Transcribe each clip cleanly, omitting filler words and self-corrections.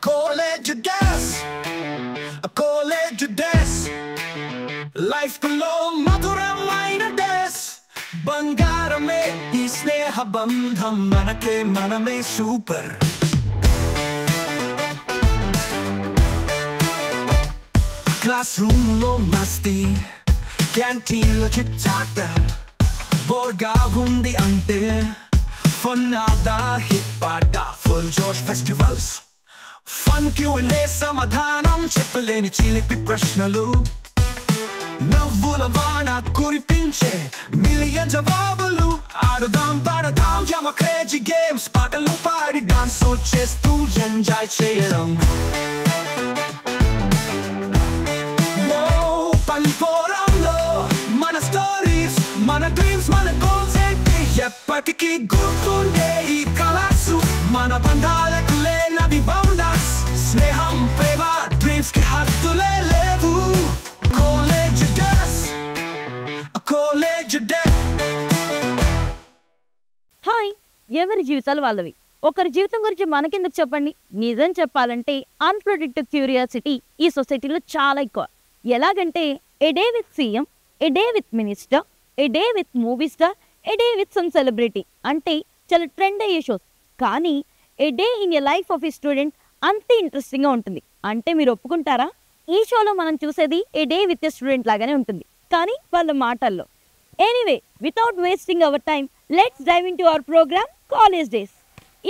College days, college days, life below madhuramaina days. Bangarame ee sneha bandham manake maname super. Classroom lo masti, canteen lo chit-chat, borga undi ante, fun ada hit pada, full Josh festivals. Fun Q&A సమాధానం చెప్పలేని చిలిపి ప్రశ్నలు నవ్వుల వాన కురిపించే million జవాబులు ఆడుదాం పాడదాం జమ క్రేజీ గేమ్స్ పాటలు పాడి డాన్స్ చేస్తూ ఎంజాయ్ చేయడం పల్లిపోరంలో మన స్టోరీస్ మన డ్రీమ్స్ మన గోల్స్ ఏంటి ఎప్పటికీ గుర్తుండే ఈ కళాసు మన బంధాలకు లేనవి బౌండర్స్ స్నేహం ప్రేమ డ్రీమ్స్ కి హద్దులే లేవు college days college days. Hi, ఎవరి జీవితాలు వాళ్ళవి. ఒకరి జీవితం గురించి మనకెందుకు చెప్పండి. నిజం చెప్పాలంటే అన్ప్రెడిక్టెడ్ క్యూరియాసిటీ ఈ సొసైటీలో చాలా ఎక్కువ. ఎలాగంటే a day with CM, a day with minister, a day with movie star, a day with some celebrity అంటే చాలా ట్రెండ్ అయ్యే షోస్. కానీ a day in a life of a student అంతే ఇంట్రెస్టింగ్గా ఉంటుంది. అంటే మీరు ఒప్పుకుంటారా? ఈ షోలో మనం చూసేది a day with a student లాగానే ఉంటుంది, కానీ వాళ్ళ మాటల్లో. Anyway, without wasting our time, let's dive into our program college days.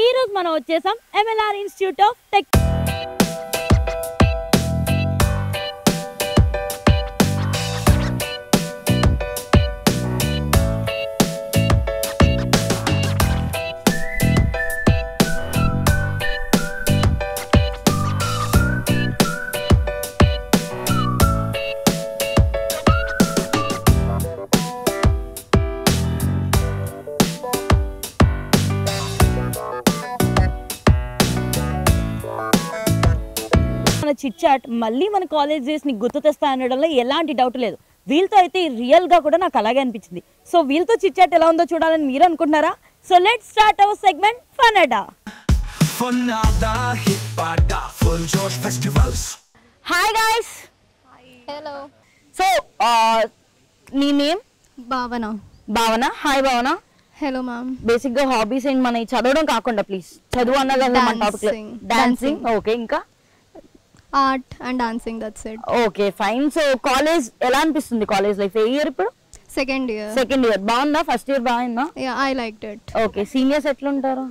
ఈరోజు మనం వచ్చేసాం MLR institute of tech. Chitchat మళ్ళీ మన కాలేజ్ డేస్ ని గుర్తు తెస్తా అనడంలో ఎలాంటి డౌట్ లేదు. వీళ్ళతో అయితే రియల్ గా కూడా నాకు అలాగే అనిపించింది. సో వీళ్ళతో చిట్చాట్ ఎలా ఉందో చూడాలని మీరు అనుకుంటున్నారా? So let's start our segment ఫనడా. Hi guys. హలో. సో నీ name? Bhavana. Bhavana. Hi Bhavana. Hello ma'am. Basic గా హాబీస్ ఏంటి? మన చదవడం కాకుండా ప్లీజ్, చదువు అన్న కదా మన టాపిక్. డాన్సింగ్. ఓకే, ఇంకా? Art and dancing, that's it. Okay fine. So college ఎలా అనిపిస్తుంది? కాలేజ్ లైఫ్ ఏ ఇయర్ ఇప్పుడు? Second year. సెకండ్ ఇయర్ బాగుందా? ఫస్ట్ ఇయర్ బాగుందా? Yeah, I liked it. Okay, seniors ఎట్లా ఉంటారు?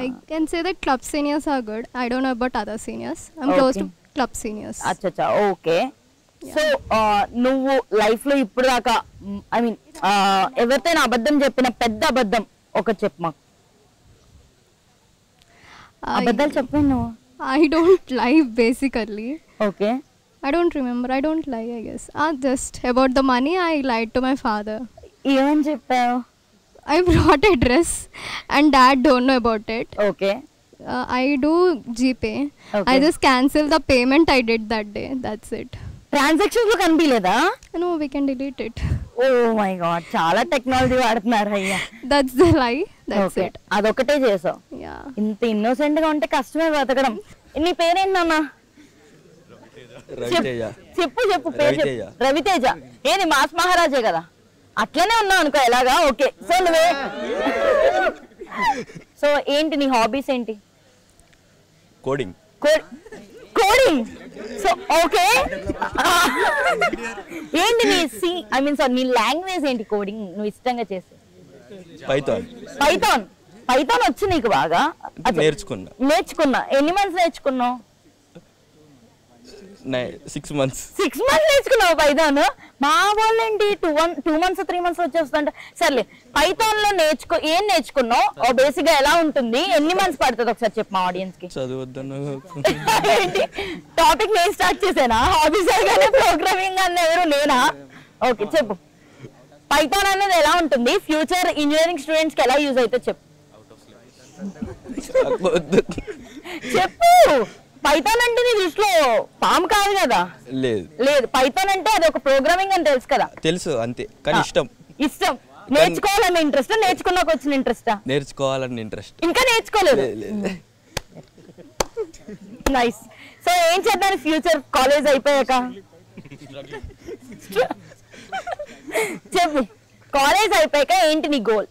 I can say that club seniors are good. I don't know about other seniors. I'm close to club seniors. అచ్చా, okay. So నువ్వు life లో ఇప్పుడు దాకా I mean ఎవరితోనే అబద్ధం చెప్పిన పెద్ద అబద్ధం ఒకటి చెప్పు మాకు. అబద్ధాలు చెప్పాను నువ్వు? I don't lie basically. Okay. I don't remember. I don't lie, I guess. Just about the money, I lied to my father. ఏమని చెప్పావు? I brought a dress and dad don't know about it. Okay. I do GPay. Okay. I just cancel the payment I did that day. That's it. Transactions లో కనిపించలేదా? No, we can delete it. Oh my god, చాలా technology వాడుతున్నారు అయ్యా. That's the lie. That's it. అదొకటే చేసావు. Yeah. ఇంత innocent గా ఉంటే కష్టమే బతకడం. నీ పేరేంటన్నా? రవితేజ. చెప్పు చెప్పు పేరు చెప్పు. రవితేజ. ఏది మాస్ మహారాజే కదా? అట్లనే ఉన్నావు అనుకో. ఎలాగా? ఓకే. సో నువ్వే సో ఏంటి నీ హాబీస్ ఏంటి? కోడింగ్. కోడింగ్. So okay. ఏంటి నీ నీ లాంగ్వేజ్ ఏంటి? కోడింగ్ నువ్వు ఇష్టంగా చేసే? పైథాన్. పైథాన్. పైథాన్ వచ్చి నీకు బాగా? నేర్చుకున్నా. ఎన్ని మంత్స్ నేర్చుకున్నావు? 6 months. 6 months నేర్చుకున్నావు పైథాన్? మా వాళ్ళేంటి 2 months 3 months వచ్చేస్తుంట. సర్లే, పైథాన్ లో ఏం నేర్చుకున్నావు? బేసిక్ గా ఎలా ఉంటుంది? ఎన్ని మంత్స్ పడుతుంది ఒకసారి చెప్పు మా ఆడియన్స్ కి. చదవద్దను. టాపిక్ నేను స్టార్ట్ చేసానా? హాబీస్ అనగానే ప్రోగ్రామింగ్ అన్న ఎవరు నేనా? ఓకే చెప్పు. పైథాన్ అనేది ఎలా ఉంటుంది? ఫ్యూచర్ ఇంజనీరింగ్ స్టూడెంట్స్ కి ఎలా యూజ్ అయితే చెప్పు. చెప్పు. పైథాన్ అంటే నీ దృష్టిలో పాము కాదు కదా? లేదు లేదు, పైథాన్ అంటే అది ఒక ప్రోగ్రామింగ్ అని తెలుసు కదా? తెలుసు అంతే, కానీ ఇష్టం. ఇష్టం. నేర్చుకోవాలని ఇంట్రెస్ట్, నేర్చుకున్నాక వచ్చిన ఇంట్రెస్టా? నేర్చుకోవాలని ఇంట్రెస్ట్. ఇంకా నేర్చుకోలేదు. నైస్. సో ఏం చేద్దాం ఫ్యూచర్ కాలేజ్ అయిపోయాక? చెప్పు, కాలేజ్ అయిపోయాక ఏంటి నీ గోల్?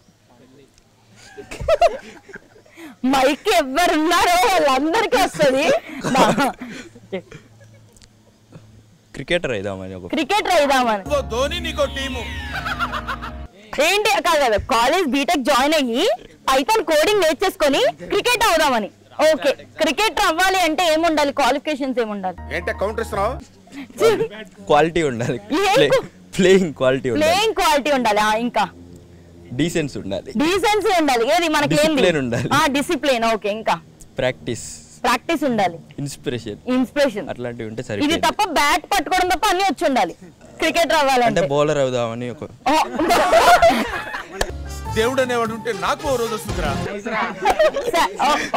మైక్ ఎవరున్నారో వాళ్ళందరికీ వస్తుంది. క్రికెటర్ అయిదామని. క్రికెటర్ అయిదామని ఏంటి? కాదు, కాలేజ్ బీటెక్ జాయిన్ అయ్యి పైథాన్ కోడింగ్ నేర్చేసుకొని క్రికెట్ అవుదామని. ఓకే, క్రికెటర్ అవ్వాలి అంటే ఏముండాలి? క్వాలిఫికేషన్స్ ఏముండాలి? క్వాలిటీ ఉండాలి, ప్లేయింగ్ క్వాలిటీ ఉండాలి. ప్లేయింగ్ క్వాలిటీ ఉండాలి. ఇంకా డీసెన్స్ ఉండాలి. డీసెన్సీ ఉండాలి. ఏది మనకి డిసిప్లిన్ ఉండాలి. డిసిప్లిన్. ఓకే, ఇంకా ప్రాక్టీస్ ఉండాలి. ఇన్స్పిరేషన్ అట్లాంటివి ఉంటే ఇది సరిపోయింది. తప్ప బ్యాట్ పట్టుకోవడం తప్ప అన్ని వచ్చి ఉండాలి క్రికెటర్ అవ్వాలంటే. బౌలర్ అవుదామని ఒక దేవుడు అనేవాడు ఉంటే నాకు ఓ రోజు వస్తుందిరా.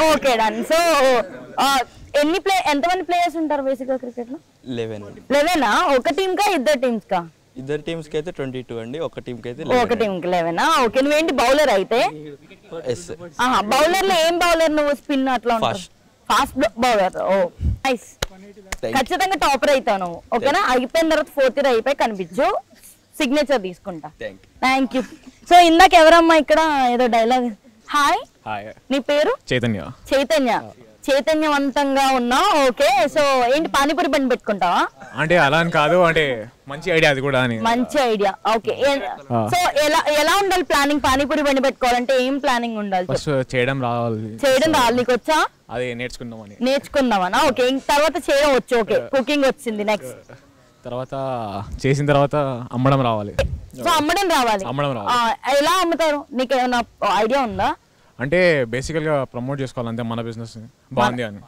Okay done. సో ఎంతమంది ప్లేయర్స్ ఉంటారు బేసిక్ గా క్రికెట్ లో? 11. ఒక టీమ్ కా ఇద్దరు టీమ్స్ కా? ఇద్దరు టీమ్స్ కి అయితే 22 అండి, ఒక టీమ్ కి అయితే ఒక టీమ్ కి 11. ఓకే, నువ్వేంటి బౌలర్ అయితే? బౌలర్ లో ఏం బౌలర్ నువ్వు? స్పిన్ అట్లా ఉంటావు? Fast bowler. Oh nice. ఖచ్చితంగా టాపర్ అవుతావు నువ్వు. ఓకేనా? అయిపోయిన తర్వాత 4th ఇయర్ అయిపోయి కనిపించు, సిగ్నేచర్ తీసుకుంటా. Thank you. సో ఇందాక ఎవరమ్మా ఇక్కడ ఏదో డైలాగ్? హాయ్, నీ పేరు? చైతన్యవంతంగా ఉన్నావు. ఓకే, సో ఏంటి పానీపూరి బండి పెట్టుకుంటావా? అంటే అలా అని కాదు, అంటే మంచి ఐడియా అది కూడా. మంచి ఐడియా. ఓకే, సో ఎలా ఉండాలి ప్లానింగ్? పానీపూరి బండి పెట్టుకోవాలంటే ఏం ప్లానింగ్ ఉండాలి? చేయడం రావాలి. నీకు వచ్చా? అదే నేర్చుకుందామనా? ఓకే, తర్వాత చేయడం వచ్చు. ఓకే, కుకింగ్ వచ్చింది. నెక్స్ట్ తర్వాత చేసిన తర్వాత అమ్మడం రావాలి. సో అమ్మడం రావాలి. ఎలా అమ్ముతారు? నీకు ఏమైనా ఐడియా ఉందా? అంటే బేసికల్ గా ప్రమోట్ చేసుకోవాలి అంతే, మన బిజినెస్ బాగుంది అని.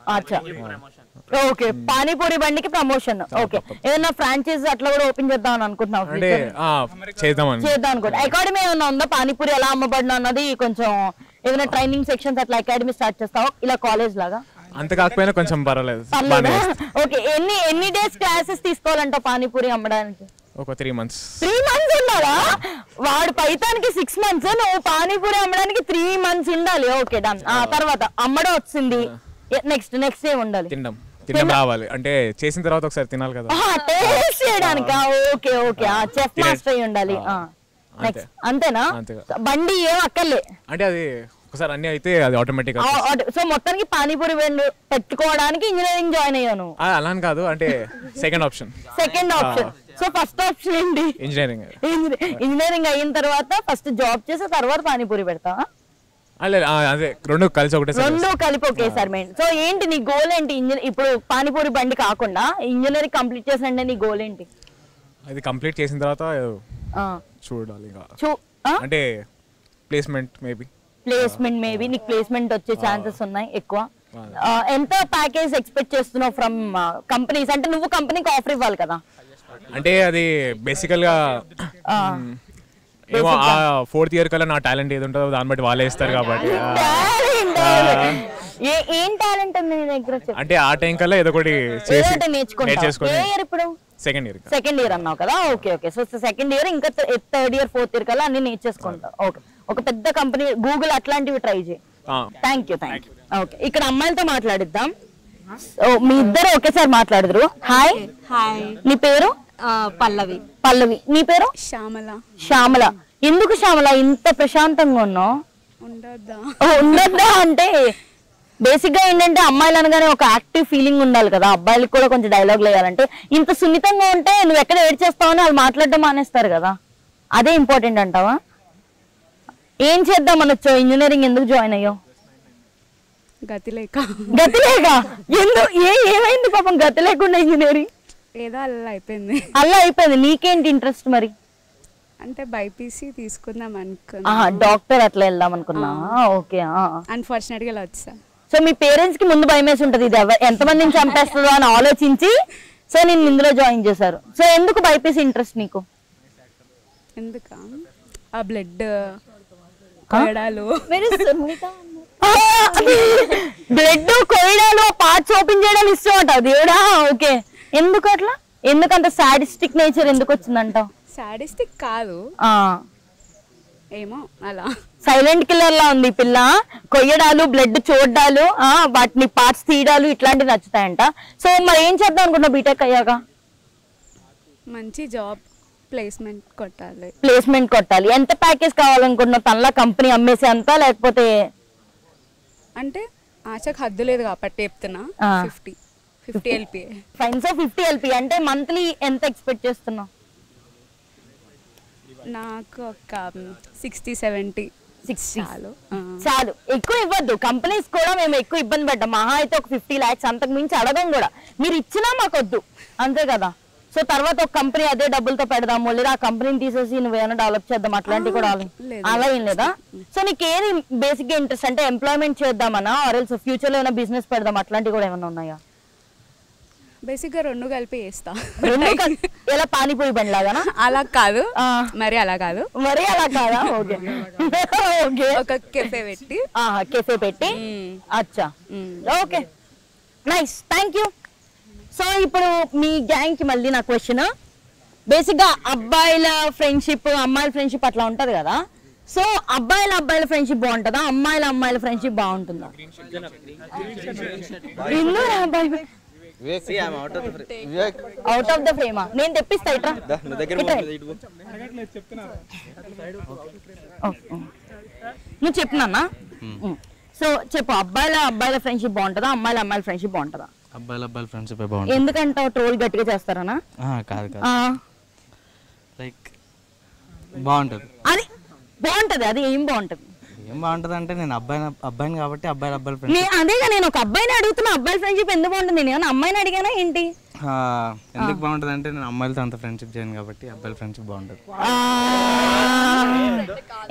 ఓకే, పానీపూరి బండికి ప్రమోషన్. ఓకే, ఏదైనా ఫ్రాంచైజ్ అట్లా కూడా ఓపెన్ చేద్దాం అని అనుకుంటున్నావు? అంటే చేద్దాం అనుకుంటా. అకాడమీ ఏమైనా ఉందా? పానీపూరి ఎలా అమ్మబడిన అన్నది కొంచెం ఏదైనా ట్రైనింగ్ సెక్షన్స్ అట్లా అకాడమీ స్టార్ట్ చేస్తావా ఇలా కాలేజ్ లాగా? అంత కాకపోయినా కొంచెం పర్వాలేదు. ఓకే, ఎన్ని డేస్ క్లాసెస్ తీసుకోవాలంట పానీపూరి అమ్మడానికి? ఒక 3 months. 3 months ఉండాలా? వాడు పైతానికి 6 months, నువ్వు పానీపూరి అమ్మడానికి 3 months ఉండాలి. Okay done. తర్వాత అమ్మడం వచ్చింది, నెక్స్ట్ ఏం ఉండాలి? తినడం రావాలి. అంటే చేసిన తర్వాత ఒకసారి తినాలి కదా, టేస్ట్ చేయడానికి. ఓకే చెఫ్ మాస్టర్ అయి ఉండాలి. అంతేనా? బండి ఏం అక్కర్లే. అంటే అది ఒకసారి అన్ని అయితే అది ఆటోమేటిక్. సో మొత్తానికి పానీపూరి బండి పెట్టుకోవడానికి ఇంజనీరింగ్ జాయిన్ అయ్యాను? అలా అని కాదు, అంటే second option. So first option ఏంటి? ఇంజనీరింగ్ అయిన తర్వాత ఫస్ట్ జాబ్ చేసి తర్వాత పానీపూరి పెడతావా? అదే రెండు కలిసి ఒకేసారి మెయిన్. సో ఏంటి నీ గోల్ ఏంటి? ఇప్పుడు పానీపూరి బండి కాకుండా ఇంజనీరింగ్ కంప్లీట్ చేసండి, నీ గోల్ ఏంటి? అది కంప్లీట్ చేసిన తర్వాత చూడాలి, అంటే ప్లేస్మెంట్ మేబీ. నీకు ప్లేస్మెంట్ వచ్చే ఛాన్సెస్ ఉన్నాయి ఎక్కువ. ఎంత ప్యాకేజ్ ఎక్స్పెక్ట్ చేస్తున్నావు ఫ్రమ్ కంపెనీస్? అంటే నువ్వు కంపెనీకి ఆఫర్ ఇవ్వాలి కదా. అంటే అది బేసికల్ గా ఏమో 4th year కల్లా నా టాలెంట్ ఏది ఉంటుందో దాన్ని బట్టి వాళ్ళే ఇస్తారు కాబట్టి. ఏం టాలెంట్ ఉంది నీ దగ్గర? అంటే ఆ టైం కల్లా ఏదో ఒకటి నేర్చుకుంటా. ఇప్పుడు సెకండ్ ఇయర్ అన్నావు కదా. ఓకే సో సెకండ్ ఇయర్ ఇంకా 3rd year 4th year కల్లా అన్ని నేర్చేసుకుంటావు. ఓకే, ఒక పెద్ద కంపెనీ గూగుల్ అట్లాంటివి ట్రై చేయి. Thank you. ఓకే, ఇక్కడ అమ్మాయిలతో మాట్లాడిద్దాం. మీ ఇద్దరు ఒకేసారి మాట్లాడదురు. హాయ్, నీ పేరు? పల్లవి. నీ పేరు? శ్యామల. ఎందుకు శ్యామల ఇంత ప్రశాంతంగా ఉన్నావు? ఉండద్దా అంటే బేసిక్ గా ఏంటంటే అమ్మాయిలు అనగానే ఒక యాక్టివ్ ఫీలింగ్ ఉండాలి కదా, అబ్బాయిలకు కూడా కొంచెం డైలాగ్ వేయాలంటే. ఇంత సున్నితంగా ఉంటే నువ్వు ఎక్కడ ఏడ్చేస్తావు అని వాళ్ళు మాట్లాడడం మానేస్తారు కదా, అదే ఇంపార్టెంట్ అంటావా? ఏం చేద్దాం అనొచ్చు? ఇంజనీరింగ్ ఎందుకు జాయిన్ అయ్యావు? గతి లేక. ఏమైంది పాపం గతి లేకుండా ఇంజనీరింగ్? ఏదో అలా అయిపోయింది. నీకేంటి ఇంట్రెస్ట్ మరి? అంటే బైపీసీ తీసుకుందాం అనుకున్నా. డాక్టర్ అట్లా వెళ్దాం అనుకున్నా. ఓకే, అన్ఫార్చునేట్ గా ఇలా వచ్చా. సో మీ పేరెంట్స్ కి ముందు భయం వేసి ఉంటది, ఇది ఎంతమందిని చంపేస్తుందో అని ఆలోచించి సో నేను ఇందులో జాయిన్ చేశారు. సో ఎందుకు బైపీసీ ఇంట్రెస్ట్ నీకు? ఎందుక ఆ బ్లడ్ కొరడాలు బ్లడ్ కొయ్యడాలు పార్ట్స్ ఓపెన్ చేయడం ఇష్టం అంటావు దేవుడా. ఓకే, ఎందుకు అట్లా? ఎందుకంత సాడిస్టిక్ నేచర్ ఎందుకు వచ్చిందంటావు? సాడిస్టిక్ కాదు, ఏమో అలా సైలెంట్ కిల్లర్ లా ఉంది పిల్ల. కొయ్యడాలు, బ్లడ్ చూడ్డాలు, వాటిని పార్ట్స్ తీయడాలు ఇట్లాంటివి నచ్చుతాయంట. సో మరి ఏం చేద్దాం అనుకున్నా బీటెక్ అయ్యాక? మంచి జాబ్ ప్లేస్మెంట్ కొట్టాలి. ప్లేస్మెంట్ కొట్టాలి. ఎంత ప్యాకేజ్ కావాలనుకున్నావు? తనలా కంపెనీ అమ్మేసే అంతా, లేకపోతే అంటే ఆశకు హద్దు లేదు కాబట్టి చెప్తున్నా. 50 LPA ఫైన్. సో 50 LPA అంటే మంత్లీ ఎంత ఎక్స్పెక్ట్ చేస్తున్నావు? నాకు ఒక 60-70 చాలు. చాలు, ఎక్కువ ఇవ్వద్దు. కంపెనీస్ కూడా మేము ఎక్కువ ఇబ్బంది పడ్డాం. మహా అయితే ఒక 50 lakhs, అంతకు మించి అడగం కూడా. మీరు ఇచ్చినా మాకు వద్దు, అంతే కదా. సో తర్వాత ఒక కంపెనీ అదే డబ్బులతో పెడదాము, లేదా ఆ కంపెనీని తీసేసి నువ్వేమైనా డెవలప్ చేద్దాం, అట్లాంటివి కూడా అలా ఏం లేదా? సో నీకు ఏది బేసిక్ గా ఇంట్రెస్ట్? అంటే ఎంప్లాయ్మెంట్ చేద్దామనా, ఆర్ ఎల్స్ ఫ్యూచర్ లో ఏమైనా బిజినెస్ పెడదాం, అట్లాంటివి కూడా ఏమైనా ఉన్నాయా? బేసిక్ గా 2 కలిపి చేస్తా. ఎలా పానీపూరి బండి లాగానా? అలా కాదు, మరి అలా కాదు. మరి అలా కాదా? Okay okay. ఒక కెఫే పెట్టి. కెఫే పెట్టి. అచ్చా, okay, nice, thank you. So ఇప్పుడు మీ గ్యాంగ్ కి మళ్ళీ నా క్వశ్చన్. బేసిక్ గా అబ్బాయిల ఫ్రెండ్షిప్, అమ్మాయిల ఫ్రెండ్షిప్ అట్లా ఉంటది కదా. సో అబ్బాయిల ఫ్రెండ్షిప్ బాగుంటుందా, అమ్మాయిల ఫ్రెండ్షిప్ బాగుంటుందా? అవుట్ ఆఫ్ ద ఫ్రేమా? నేను తెప్పిస్తా, ఇట్రా. నువ్వు చెప్తున్నా. సో చెప్పు, అబ్బాయిల ఫ్రెండ్షిప్ బాగుంటుందా, అమ్మాయిల ఫ్రెండ్షిప్ బాగుంటుందా? అబ్బాయిల ఫ్రెండ్షిప్ బాగుంటుంది. ఎందుకంటావు? ట్రోల్ గట్టిగా చేస్తారనా? కాదు, లైక్ బాగుంటుంది. అది బాగుంటది. అది ఏం బాగుంటది? ఏం బాగుంటుంది అంటే నేను అబ్బాయిని కాబట్టి అబ్బాయిల ఫ్రెండ్షిప్. అదేగా నేను ఒక అబ్బాయిని అడుగుతున్నా, అబ్బాయిల ఫ్రెండ్షిప్ ఎందుకు బాగుంటుంది? నేను అమ్మాయిని అడిగానా ఏంటి? ఎందుకు బాగుంటుంది అంటే నేను అమ్మాయిలతో అంత ఫ్రెండ్షిప్ చేయను కాబట్టి అబ్బాయిల ఫ్రెండ్షిప్ బాగుంటుంది.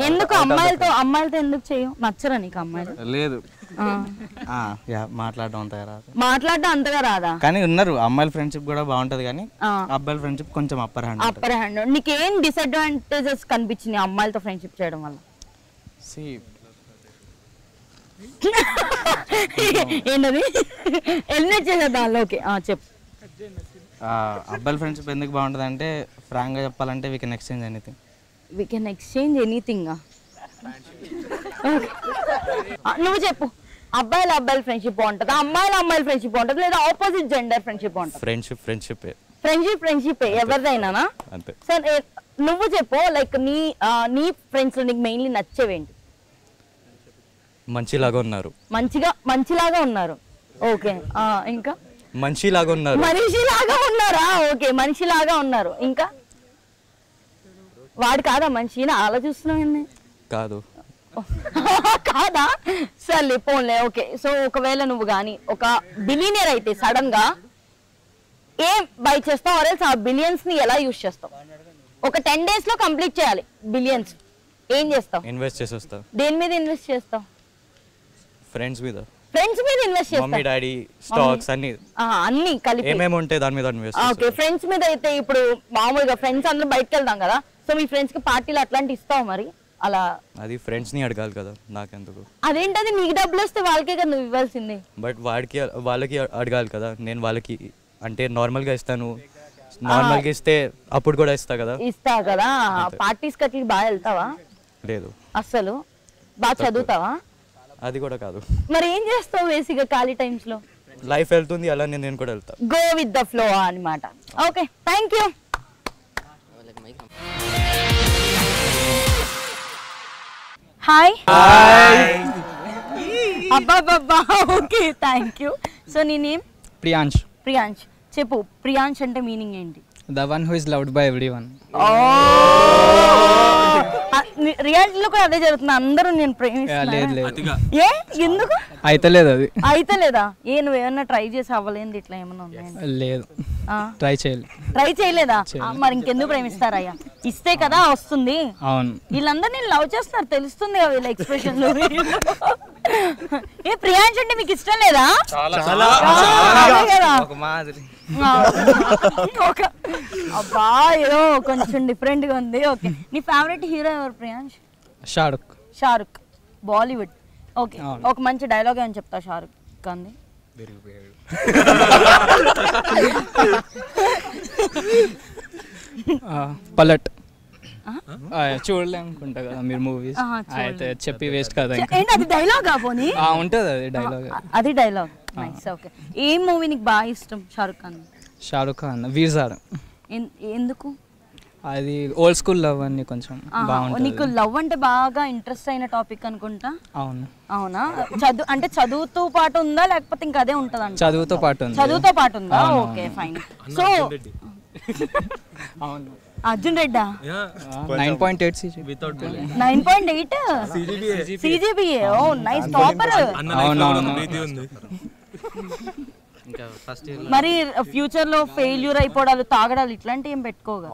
ఎందుకు అమ్మాయిలతో ఎందుకు చేయవు? నచ్చరా నీకు అమ్మాయిలు? లేదు, మాట్లాడడం అంతగా రాదా? కానీ ఉన్నారు అమ్మాయిల ఫ్రెండ్షిప్ కూడా బాగుంటది, కానీ అబ్బాయిల ఫ్రెండ్షిప్ కొంచెం అప్పర్ హ్యాండ్. నీకేం డిసడ్వాంటేజెస్ కనిపించినాయి అమ్మాయిలతో ఫ్రెండ్షిప్ చేయడం వల్ల? ఏంటది? ఎలిమినేట్ చేసేద్దాం. ఓకే, చెప్పు. అబ్బాయిల ఫ్రెండ్షిప్ ఎందుకు బాగుంటుంది అంటే ఫ్రాంక్ గా చెప్పాలంటే వీ కెన్ ఎక్స్చేంజ్ ఎనీథింగ్. నువ్వు చెప్పు, అబ్బాయిల ఫ్రెండ్షిప్ బాగుంటుందా, అమ్మాయిల ఫ్రెండ్షిప్ బాగుంటుంది, లేదా ఆపోజిట్ జెండర్ ఫ్రెండ్షిప్ బాగుంటుంది? ఫ్రెండ్షిప్ ఎవరిదైనా అంతే. సరే నువ్వు చెప్పు, లైక్ నీ ఫ్రెండ్స్ నీకు మెయిన్లీ నచ్చేవేంటి? మంచిలాగా ఉన్నారు. ఓకే, ఇంకా మనిషిలాగా ఉన్నారా? ఓకే, మనిషిలాగా ఉన్నారు. ఇంకా వాడు కాదా మనిషి? ఆలోచిస్తున్నావు కాదా? సర్లే పోన్లే. ఓకే, సో ఒకవేళ నువ్వు గాని ఒక బిలియనర్ అయితే సడన్ గా ఏం బై చేస్తావు, ఆర్ ఎల్స్ ఆ బిలియన్స్ ని ఎలా యూజ్ చేస్తావు? ఒక 10 days లో కంప్లీట్ చేయాలి బిలియన్స్, ఏం చేస్తావు? ఇన్వెస్ట్ చేసి వస్తా. దేని మీద ఇన్వెస్ట్ చేస్తావు? ఫ్రెండ్స్ మీద ఇన్వెస్ట్ చేస్తావు. మమ్మీ డాడీ స్టాక్స్ అన్ని కలిపి ఏమేమి ఉంటాయి దాని మీద ఇన్వెస్ట్. ఓకే, ఫ్రెండ్స్ మీద అయితే ఇప్పుడు మామూలుగా ఫ్రెండ్స్ అందరూ బయటకు వెళ్తాం కదా, సో మీ ఫ్రెండ్స్ కి పార్టీలు అట్లాంటి ఇస్తావు మరి? అలా అది ఫ్రెండ్స్ ని అడగాలి కదా, నాకెందుకు? అదేంటది? నీకు డబ్బులు వస్తే వాళ్ళకే కదా నువ్వు ఇవ్వాల్సింది. బట్ వాళ్ళకి అడగాలి కదా. నేను వాళ్ళకి అంటే నార్మల్ గా ఇస్తాను, నార్మల్ గా ఇస్తే అప్పుడు కూడా ఇస్తావు కదా. పార్టీస్ కట్టి బాగా వెళ్తావా? లేదు అసలు. బాగా చదువుతావా? అది కూడా కాదు. మరి ఏం చేస్తావు బేసిక్ గా ఖాళీ టైమ్స్ లో? లైఫ్ వెళ్తుంది, అలా నేను కూడా వెళ్తా. గో విత్ ద ఫ్లో అన్నమాట. Okay, thank you. హాయ్. అబ్బా, ఓకే, థ్యాంక్ యూ. సో నీ నేమ్? ప్రియాంష్. చెప్పు, ప్రియాంష్ అంటే మీనింగ్ ఏంటి? The one who is loved by everyone. రియాలిటీలో కూడా అదే జరుగుతుంది, అందరూ నేను ప్రేమిస్తున్నాను. ఎందుకు అయితలేదు? అది అయితలేదా? నువ్వేమన్నా ట్రై చేసి అవ్వలేదు ఇట్లా ఏమన్నా ఉన్నాయా? లేదు, ట్రై చేయలేదా? మరి ఇంకెందుకు ప్రేమిస్తారయ్యా? ఇస్తే కదా వస్తుంది. అవును, వీళ్ళందరూ నేను లవ్ చేస్తున్నారు తెలుస్తుంది కదా వీళ్ళ ఎక్స్ప్రెషన్. ప్రియాంష్ అంటే మీకు ఇష్టం లేదా? అబ్బా, ఏదో కొంచెం డిఫరెంట్ గా ఉంది. ఓకే, నీ ఫేవరెట్ హీరో ఎవరు ప్రియాంష్? షారుఖ్. బాలీవుడ్. ఓకే ఒక మంచి డైలాగ్ అని చెప్తా షారుఖ్ ఖాన్ పలట్ చూడలే అనుకుంటా కదా మీరు మూవీస్ అయితే చెప్పి వేస్ట్ కదా ఏంటి అది డైలాగ్ పోనీ ఉంటుంది అది డైలాగ్ అది డైలాగ్ నైస్ ఓకే ఏ మూవీ నీకు బాగా ఇష్టం షారుఖ్ ఖాన్ వీర్జార్ ఎందుకు అది ఓల్డ్ స్కూల్ లవ్ అని కొంచెం బాగుంటుంది నీకు లవ్ అంటే బాగా ఇంట్రెస్ట్ అయిన టాపిక్ అనుకుంటా అవునా అంటే చదువుతో పాటు ఉందా లేకపోతే ఇంకా అదే ఉంటుందా చదువుతో పాటు ఉందా ఓకే ఫైన్ సో అవును అర్జున్ రెడ్డా 9.8 CGPA ఓ నైస్ టాపర్ మరి ఫ్యూచర్ లో ఫెయిల్యూర్ అయిపోవడాలు తాగడాలు ఇట్లాంటి ఏం పెట్టుకోగా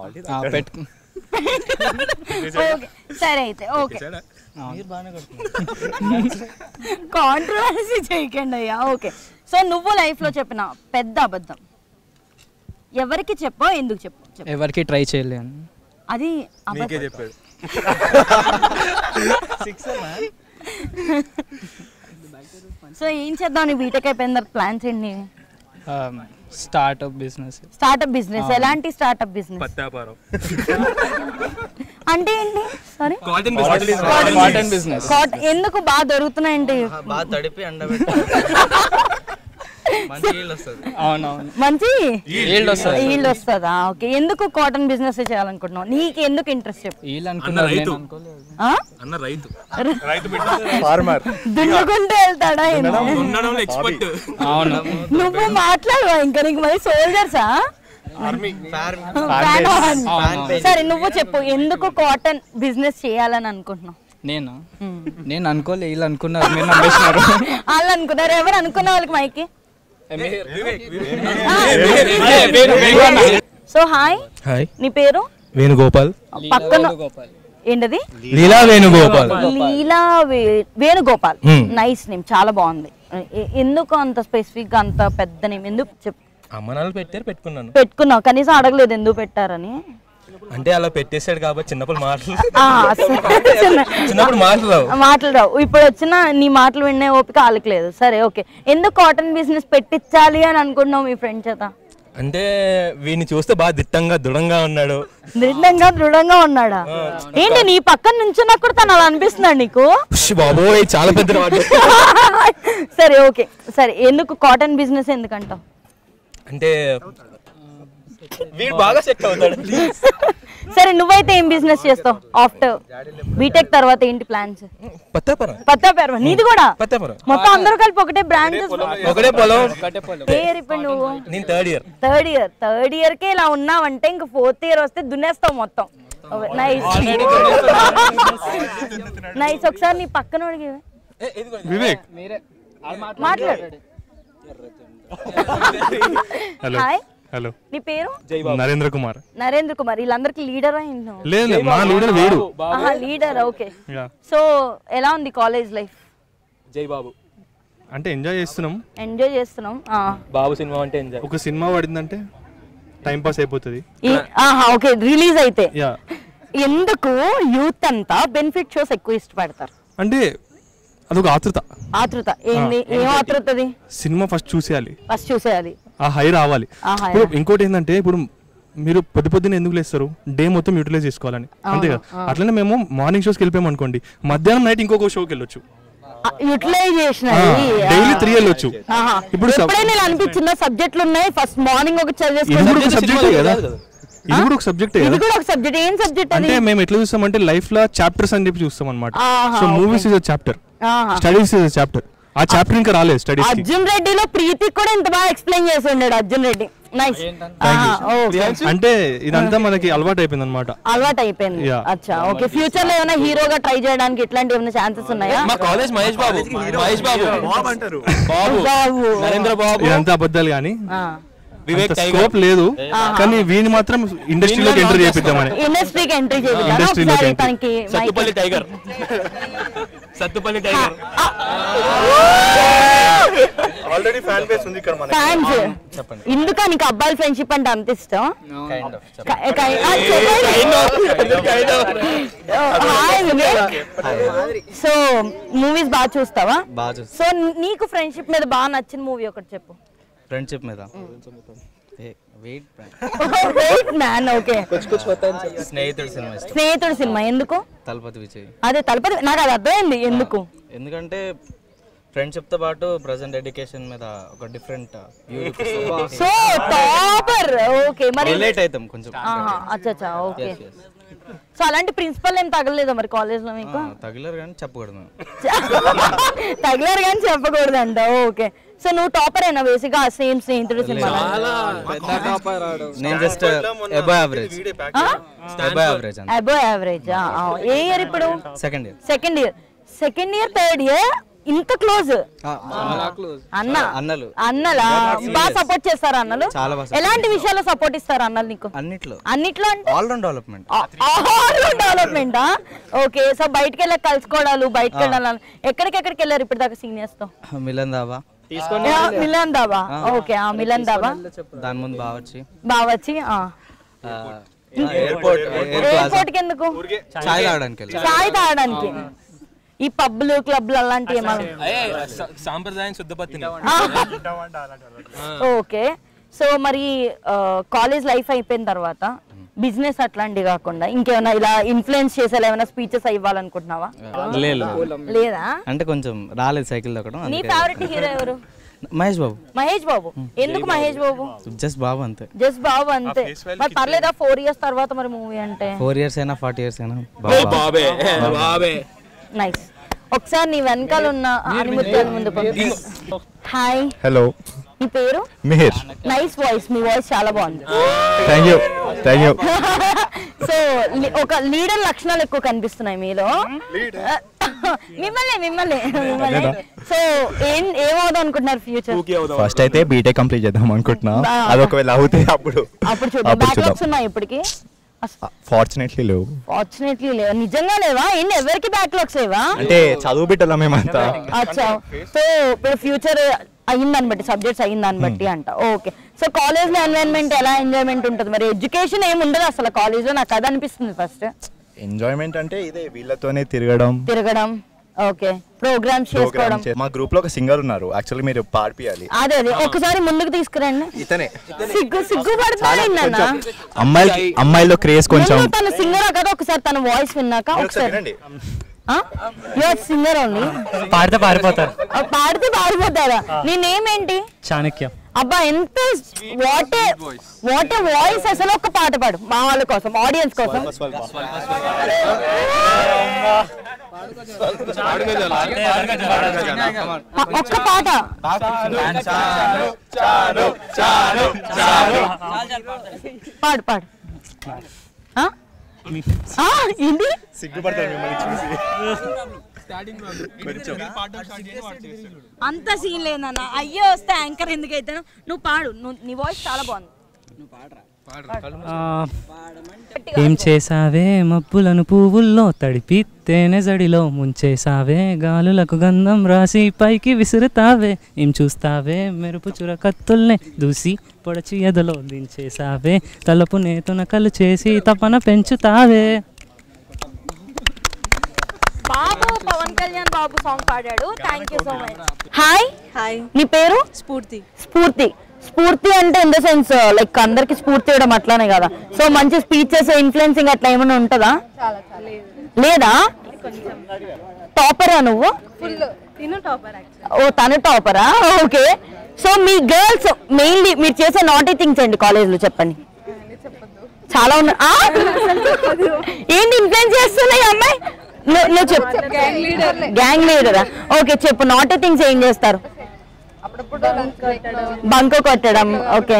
సరే అయితే ఓకే కాంట్రవర్సీ చేయకండి అయ్యా ఓకే సో నువ్వు లైఫ్ లో చెప్పిన పెద్ద అబద్ధం ఎవరికి చెప్పో ఎందుకు చెప్పు ఎవరికి ట్రై చేయలేను అది సో ఏం చేద్దాం నీ బీటెక్ అయిపోయిన తర్వాత ప్లాన్స్ ఏంటి స్టార్ట్అప్ బిజినెస్ ఎలాంటి స్టార్ట్అప్ బిజినెస్ అంటే ఏంటి సారీ కాటన్ బిజినెస్ ఎందుకు బాగా దొరుకుతున్నాయండి మంచి ఈల్డ్ వస్తుందా ఓకే ఎందుకు కాటన్ బిజినెస్ చేయాలనుకుంటున్నావు నీకు ఎందుకు ఇంట్రెస్ట్ చెప్పు దున్నుకుంటూ వెళ్తాడా నువ్వు మాట్లాడవా ఇంకా నీకు మరి సోల్జర్సా సరే నువ్వు చెప్పు ఎందుకు కాటన్ బిజినెస్ చేయాలని అనుకుంటున్నావు నేను అనుకోలే వీళ్ళు అనుకున్నారు మీరు నమ్మేసినారు వాళ్ళు అనుకున్నారు ఎవరు అనుకున్న వాళ్ళకి మైకి సో హాయ్ నీ పేరు వేణుగోపాల్ పక్కన ఏంటది లీలా వేణుగోపాల్ నైస్ నేమ్ చాలా బాగుంది ఎందుకు అంత స్పెసిఫిక్ గా అంత పెద్ద నేమ్ ఎందుకు చెప్పు అమ్మనాలు పెట్టుకున్నావు కనీసం అడగలేదు ఎందుకు పెట్టారని అంటే అలా పెట్టేశాడు కాబట్టి చిన్నప్పుడు మాటలు రావు ఇప్పుడు వచ్చిన నీ మాటలు వినే ఓపిక వాళ్ళకి లేదు సరే ఓకే ఎందుకు కాటన్ బిజినెస్ పెట్టించాలి అని అనుకుంటున్నావు మీ ఫ్రెండ్ చేత అంటే వీడిని చూస్తే బాగా దృఢంగా దృఢంగా ఉన్నాడా ఏంటి నీ పక్కన నుంచున్నప్పుడు తను అలా అనిపిస్తున్నాడు నీకు బాబోయ్ చాలా పెద్ద సరే ఓకే సరే ఎందుకు కాటన్ బిజినెస్ ఎందుకంటావు అంటే వీడు బాగా చెక్ అవుతాడు సరే నువ్వైతే ఏం బిజినెస్ చేస్తావు ఆఫ్టర్ బీటెక్ తర్వాత ఏంటి ప్లాన్స్ పత్తాపర్వ నీది కూడా మొత్తం అందరూ కలిపి ఒకటే బ్రాండ్ నువ్వు థర్డ్ ఇయర్ కే ఇలా ఉన్నావంటే ఇంక 4th ఇయర్ వస్తే దున్నేస్తావు మొత్తం నైస్ ఒకసారి నీ పక్కన మాట్లాడు హాయ్ హలో నీ పేరు నరేంద్ర కుమార్ వీళ్ళందరికి లీడరా లీడర్ ఓకే సో ఎలా ఉంది కాలేజ్ లైఫ్ జై బాబు అంటే ఎంజాయ్ చేస్తున్నాం బాబు సినిమా అంటే ఎంజాయ్ ఒక సినిమా పడిందంటే టైం పాస్ అయిపోతుంది ఓకే రిలీజ్ అయితే ఎందుకు యూత్ అంతా బెనిఫిట్ షోస్ ఎక్కువ ఇష్టపడతారు అంటే అదొక ఆతృత ఏంది ఏం ఆతృతది సినిమా ఫస్ట్ చూసేయాలి ఆ హై రావాలి ఇప్పుడు ఇంకోటి ఏంటంటే ఇప్పుడు మీరు పొద్దున్న ఎందుకు లేస్తారు డే మొత్తం యూటిలైజ్ చేసుకోవాలని అంతే కదా అట్లనే మేము మార్నింగ్ షోస్కి వెళ్ళిపోయాం అనుకోండి మధ్యాహ్నం నైట్ ఇంకొక షోకి వెళ్ళొచ్చు యూటిలైజేషన్ డైలీ 3 వెళ్ళొచ్చు ఇప్పుడు అనిపించిందా సబ్జెక్టులు ఉన్నాయి ఫస్ట్ మార్నింగ్ ఒక సబ్జెక్ట్ కదా ఇది కూడా ఒక సబ్జెక్ట్ ఏం సబ్జెక్ట్ అంటే మేము ఎట్లా చూస్తామంటే లైఫ్ లో చాప్టర్స్ అని చెప్పి చూస్తాం అనమాట so movies is chapter studies is chapter ఆ చాప్టర్ ఇంకా రాలేదు స్టడీస్ అర్జున్ రెడ్డిలో ప్రీతి కూడా ఇంత బాగా ఎక్స్ప్లెయిన్ చేసి ఉన్నాడు అర్జున్ రెడ్డి నైస్ అంటే ఇదంతా మనకి అలవాటు అయిపోయింది అనమాట అచ్చా ఓకే ఫ్యూచర్ లో ఏమైనా హీరోగా ట్రై చేయడానికి ఇట్లాంటి ఏమైనా ఛాన్సెస్ ఉన్నాయా మా కాలేజ్ మహేష్ బాబు ఇదంతా అబద్ధాలు కానీ స్కోప్ లేదు, కానీ వీని మాత్రం ఇండస్ట్రీలోకి ఎంటర్ చేపిద్దామని. ఇండస్ట్రీకి ఎంట్రీ ఇండస్ట్రీలోకి తనకి Sathupalli tiger Sathupalli tiger already fan base ఉంది ఇక్కడ మనకి. ఫ్యాన్స్ చెప్పండి. ఎందుక నీకు అబ్బాయిల ఫ్రెండ్షిప్ అంటే అంత ఇష్టం? సో మూవీస్ బాగా చూస్తావా? సో నీకు ఫ్రెండ్షిప్ మీద బాగా నచ్చిన మూవీ ఒకటి చెప్పు. ఫ్రెండ్షిప్ మీద మ్యాన్ ఓకే. స్నేహితుడు సినిమా ఎందుకు? తలపతి విజయ్. అదే తలపతి, నాకు అది అర్థమైంది ఎందుకు. ఎందుకంటే ఫ్రెండ్షిప్ తో పాటు ప్రెజెంట్ ఎడ్యుకేషన్ మీద ఒక డిఫరెంట్ సో టాపర్ ఓకే. మరి రిలేట్ అవుతాం కొంచెం. అచ్చా ఓకే. సో అలాంటి ప్రిన్సిపల్ ఏం తగలేదా మరి కాలేజ్ లో మీకు? తగిలారు కానీ చెప్పకూడదు. తగిలారు కానీ చెప్పకూడదు అంట. ఓకే. సో నువ్వు టాపర్ అయినా బేసిక్ గా సేమ్ స్నేహితుడు సినిమా? నేను just above average. Above average. ఏ ఇయర్ ఇప్పుడు? Second year. Second year third year ఇంత క్లోజ్ అన్నలు. అన్నలా బాగా సపోర్ట్ చేస్తారా అన్నలు? ఎలాంటి విషయాల్లో సపోర్ట్ ఇస్తారు అన్నలు నీకు? అన్నిట్లో అంటే ఆల్ రౌండ్ డెవలప్మెంట్. డెవలప్మెంటా? ఓకే. సో బయటకి వెళ్ళి కలుసుకోవడాలు, బయటకి వెళ్ళాలి. ఎక్కడికెక్కడికి వెళ్ళారు ఇప్పుడు దాకా సీనియర్స్ తో? Melon dhaba. Okay. Melon dhaba. దాని ముందు బావచ్చి. ఎయిర్పోర్ట్ కి ఎందుకు? చాయ్ తాగడానికి. చాయ్ తాగడానికి. ఈ పబ్లు క్లబ్లు అలాంటివి సాంప్రదాయం శుద్ధపత్తిని. ఓకే. సో మరి కాలేజ్ లైఫ్ అయిపోయిన తర్వాత బిజినెస్ అట్లాంటివి కాకుండా ఇంకేమైనా ఇలా ఇన్ఫ్లుయెన్స్ చేసేలా ఏమైనా స్పీచెస్ ఇవ్వాలనుకుంటున్నావా? లేదా? అంటే కొంచెం రాలేదు సైకిల్ తొక్కడం. నీ ఫేవరెట్ హీరో ఎవరు? మహేష్ బాబు. మహేష్ బాబు ఎందుకు మహేష్ బాబు? జస్ట్ బాబు అంతే. జస్ట్ బాబు అంతే. మరి పర్లేదా 4 years తర్వాత మరి మూవీ అంటే? 4 years అయినా 40 years అయినా బాబే. నైస్. ఒకసారి నీ వెనకాల ఉన్న ఆనిముత్యాల ముందు. హాయ్. హలో. నీ పేరు? మిహిర్. Nice voice. మీ వాయిస్ చాలా బాగుంది. Thank you. సో ఒక లీడర్ లక్షణాలు ఎక్కువ కనిపిస్తున్నాయి మీలో. మిమ్మల్ని సో ఏమవుదాం అనుకుంటున్నారు ఫ్యూచర్? ఫస్ట్ అయితే బీటెక్ కంప్లీట్ చేద్దాం అనుకుంటున్నా. అది ఒకవేళ అవుతే అప్పుడు చూద్దాం. బ్యాక్లాగ్స్ ఉన్నాయి ఇప్పటికి? ఫార్చునేట్లీ లేవు. నిజంగా లేవా? ఎవరికి బ్యాక్లాగ్స్ లేవా? అంటే చదువు బిడ్డలా మేమంతా. అచ్చా. సో ఫ్యూచర్ అయ్యిందాన్ని బట్టి, సబ్జెక్ట్స్ అయ్యిందాన్ని బట్టి అంట. ఓకే. సో కాలేజ్ లో ఎన్వైరన్మెంట్ ఎలా ఎంజాయ్మెంట్ ఉంటుంది? మరి ఎడ్యుకేషన్ ఏమి ఉండదు అసలు కాలేజ్ లో, నాకు అది అనిపిస్తుంది ఫస్ట్. ఎంజాయ్మెంట్ అంటే ఇదే వీళ్ళతోనే తిరగడం. ఓకే. ప్రోగ్రామ్స్ చేసుకోవడం. మా గ్రూప్ లో ఒక సింగర్ ఉన్నారు, యాక్చువల్లీ మీరు పాడిపియాలి. అదే ఒకసారి ముందుకు తీసుకురండి. ఇతనే సిగ్గుపడుతున్నా. అమ్మాయిలో క్రేజ్ కొంచెం. తన సింగర్ కదా, ఒకసారి తన వాయిస్ విన్నాక ఒకసారి. సింగర్ ఓన్లీ పాడితే పారిపోతారు. పాడితే పారిపోతారా? నీ నేమ్ ఏంటి? చాణక్య. అబ్బా ఎంత వాట్ ఏ వాయిస్ అసలు. ఒక్క పాట పాడు మా వాళ్ళ కోసం, ఆడియన్స్ కోసం. ఒక్క పాట పాడు. ఏంటి అంత సీన్ లేదన్న. అయ్యో వస్తే యాంకర్ ఎందుకైతే నువ్వు పాడు. నీ వాయిస్ చాలా బాగుంది. ఏం చేసావే మబ్బులను పువ్వుల్లో తడిపితేనే జడిలో ముంచేసావే, గాలులకు గంధం రాసి పైకి విసురుతావే, ఏం చూస్తావే మెరుపు చురకత్తుల్నే దూసి పొడచి ఎదలో దించేసావే, తలపు నేతునకలు చేసి తపన పెంచుతావే. బాబు పవన్ కళ్యాణ్ బాబు సాంగ్ పాడాడు. Thank you so much. Hi. నీ పేరు? స్ఫూర్తి అంటే ఇన్ ద సెన్స్ లైక్ అందరికి స్ఫూర్తి ఇవ్వడం అట్లానే కదా. సో మంచి స్పీచెస్ ఇన్ఫ్లుయెన్సింగ్ అట్లా ఏమైనా ఉంటుందా? లేదా? టాపరా నువ్వు? ఓ తను టాపరా? ఓకే. సో మీ గర్ల్స్ మెయిన్లీ మీరు చేసే నాటీ థింగ్స్ అండి కాలేజ్లో చెప్పండి. చాలా ఉన్నాయి. ఏంటి ఇన్ఫ్లుయెన్స్ చేస్తున్నాయి అమ్మాయి? నువ్వు చెప్పు. గ్యాంగ్ లీడరా? ఓకే చెప్పు. నాటీ థింగ్స్ ఏం చేస్తారు? బంక్ కొట్టడం. ఓకే.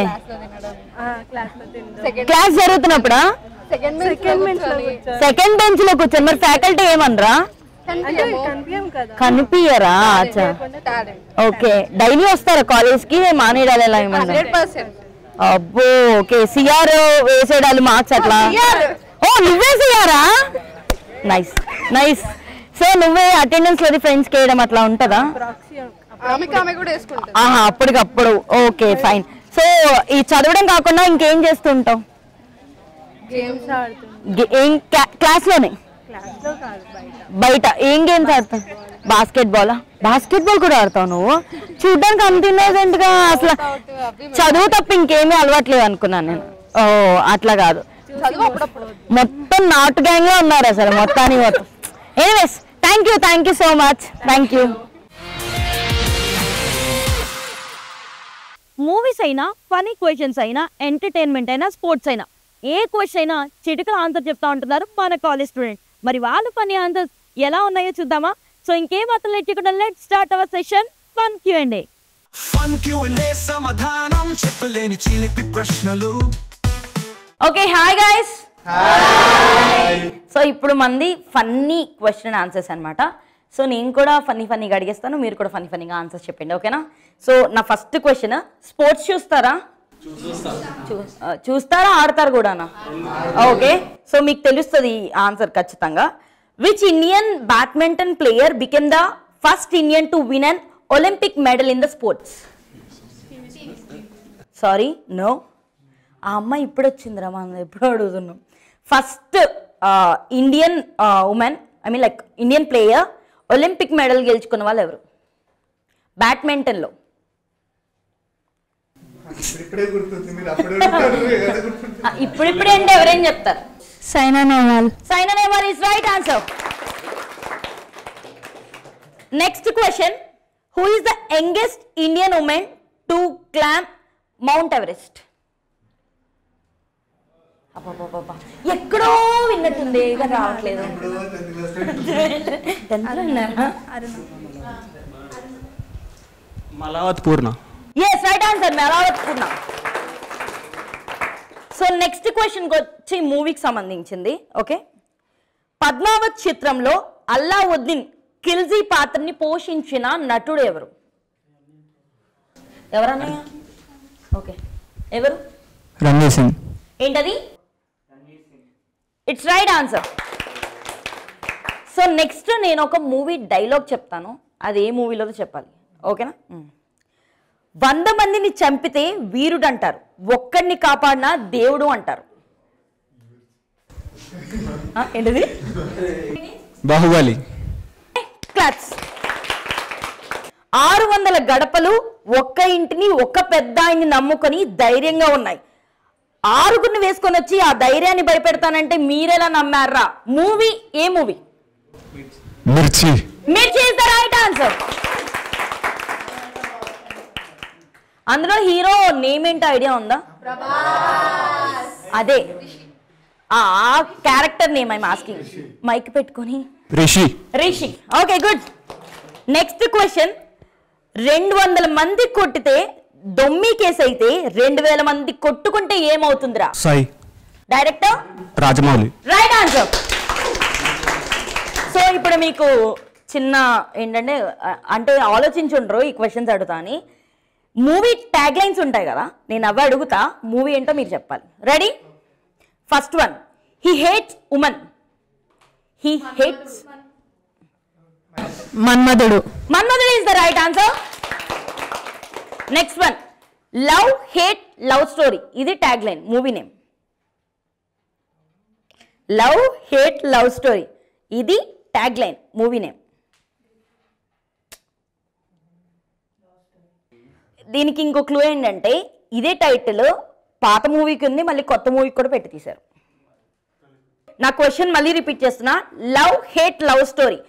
క్లాస్ జరుగుతున్నప్పుడా? సెకండ్ బెంచ్ లో కూర్చొని. మరి ఫ్యాకల్టీ ఏమనరా? కనిపించరా? అచ్చా. ఓకే. డైలీ వస్తారా కాలేజ్ కి? మానేడాలి ఎలా ఏమన్నా? అబ్బో ఓకే సిఆర్ వేసేడాలు మార్క్స్ అట్లా ఓ నువ్వే సిఆరా నైస్ నైస్ సో నువ్వే అటెండెన్స్ లో ఫ్రెండ్స్ కి వేయడం అట్లా ఉంటుందా అప్పటికప్పుడు ఓకే ఫైన్ సో ఈ చదవడం కాకుండా ఇంకేం చేస్తుంటావు క్లాస్ లోనే బయట ఏం గేమ్స్ ఆడతావు బాస్కెట్ బాల్ కూడా ఆడతావు నువ్వు చూడ్డానికి అంత ఇన్నోసెంట్ గా అసలు చదువు తప్ప ఇంకేమీ అలవాట్లేదు అనుకున్నాను నేను ఓ అట్లా కాదు మొత్తం నాట్ గ్యాంగ్ లో ఉన్నారు అసలు మొత్తానికి మొత్తం anyways thank you so much thank you movies అయినా ఫనీ క్వశ్చన్స్ అయినా ఎంటర్టైన్మెంట్ అయినా స్పోర్ట్స్ అయినా ఏ క్వశ్చన్ అయినా చిటికల ఆన్సర్ చెప్తా ఉంటున్నారు మన కాలేజ్ స్టూడెంట్ మరి వాళ్ళ ఫనీ ఆన్సర్స్ ఎలా ఉన్నాయో చూద్దామా సో ఇంకేం మాత్రం లేకుండా let's start our session fun Q&A. సమాధానం చెప్పలేని చిలిపి ప్రశ్నలు. ఓకే హాయ్ గైస్ సో ఇప్పుడు మంది ఫన్నీ క్వశ్చన్ ఆన్సర్స్ అన్నమాట సో నేను కూడా ఫన్నీగా అడిగేస్తాను మీరు కూడా ఫన్నీగా ఆన్సర్స్ చెప్పండి ఓకేనా సో నా ఫస్ట్ క్వశ్చన్ స్పోర్ట్స్ చూస్తారా ఆడతారు కూడానా ఓకే సో మీకు తెలుస్తుంది ఆన్సర్ ఖచ్చితంగా which Indian badminton player became the first Indian to win an Olympic medal in the sports sorry no ఆ అమ్మాయి ఇప్పుడు వచ్చిందిరా మనం ఎప్పుడు అడుగుతున్నాం first Indian women I mean like Indian player Olympic medal గెలుచుకున్న వాళ్ళు ఎవరు బ్యాడ్మింటన్లో ఇప్పుడిప్పుడే అంటే ఎవరేం చెప్తారు Saina Nehwal is right answer next question who is the youngest Indian women to climb Mount Everest ఎక్కడో విన్నట్టుంది ఇక రావట్లేదు మలావత్ పూర్ణ ఎస్ రైట్ ఆన్సర్ మలావత్ పూర్ణ సో నెక్స్ట్ క్వశ్చన్ వచ్చి మూవీకి సంబంధించింది ఓకే పద్మావత్ చిత్రంలో అల్లావుద్దీన్ ఖిల్జీ పాత్రని పోషించిన నటుడు ఎవరన్నయ్య ఓకే ఎవరు రణ్వీర్ సింగ్ ఏంటది it's right answer so next నేను ఒక మూవీ డైలాగ్ చెప్తాను అది ఏ మూవీలో చెప్పాలి ఓకేనా 100 మందిని చంపితే వీరుడు అంటారు ఒక్కడిని కాపాడిన దేవుడు అంటారు ఏంటిది బాహుబలి క్లాస్ 600 గడపలు ఒక్క ఇంటిని ఒక్క పెద్ద ఆయన్ని నమ్ముకొని ధైర్యంగా ఉన్నాయి 6గురిని వేసుకొని వచ్చి ఆ ధైర్యాన్ని భయపెడతానంటే మీరెలా నమ్మారా మూవీ ఏ movie Mirchi is the right answer అందులో హీరో నేమ్ ఏంటో ఐడియా ఉందా అదే ఆ character name I'm asking mike పెట్టుకొని Rishi okay good next question 200 మంది కొట్టితే దొమ్మి కేసు అయితే 2000 మంది కొట్టుకుంటే ఏమవుతుందిరా Sai director Rajamouli right answer so ఇప్పుడు మీకు చిన్న ఏంటంటే అంటే ఆలోచించుండ్రు ఈ క్వశ్చన్స్ అడుగుతా అని మూవీ ట్యాగ్ లైన్స్ ఉంటాయి కదా నేను అవి అడుగుతా మూవీ ఏంటో మీరు చెప్పాలి ready first one he hates women Manmadhudu is the right answer next one love story ఇది tagline movie name love story ఇది ట్యాగ్ లైన్ మూవీ నేమ్ దీనికి ఇంకో క్లూ ఏంటంటే ఇదే టైటిల్ పాత మూవీకి ఉంది మళ్ళీ కొత్త మూవీకి కూడా పెట్టి తీశారు నా క్వశ్చన్ మళ్ళీ రిపీట్ చేస్తున్నా లవ్ స్టోరీ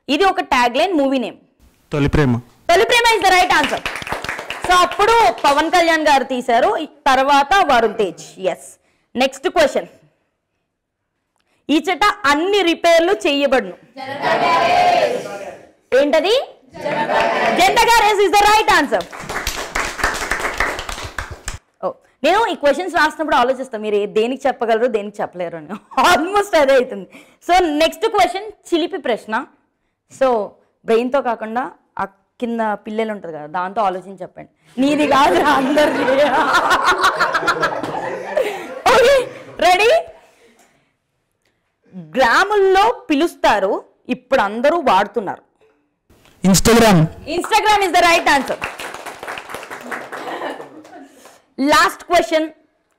ఇది ఒక tag line movie name Tholi Prema is the right answer so అప్పుడు పవన్ కళ్యాణ్ గారు తీశారు తర్వాత Varun Tej yes next question ఈ చెట్ట అన్ని రిపేర్లు చేయబడును ఏంటది Janatha garage is the right answer నేను ఈ క్వశ్చన్స్ రాసినప్పుడు ఆలోచిస్తాను మీరు దేనికి చెప్పగలరు దేనికి చెప్పలేరు అని ఆల్మోస్ట్ అదే అవుతుంది సో నెక్స్ట్ క్వశ్చన్ చిలిపి ప్రశ్న సో బ్రెయిన్తో కాకుండా ఆ కింద పిల్లలు ఉంటుంది కదా, దాంతో ఆలోచించి చెప్పండి. నీది కాదు అందరిది. Okay ready? గ్రాముల్లో పిలుస్తారు, ఇప్పుడు అందరూ వాడుతున్నారు. Instagram is the right answer. Last question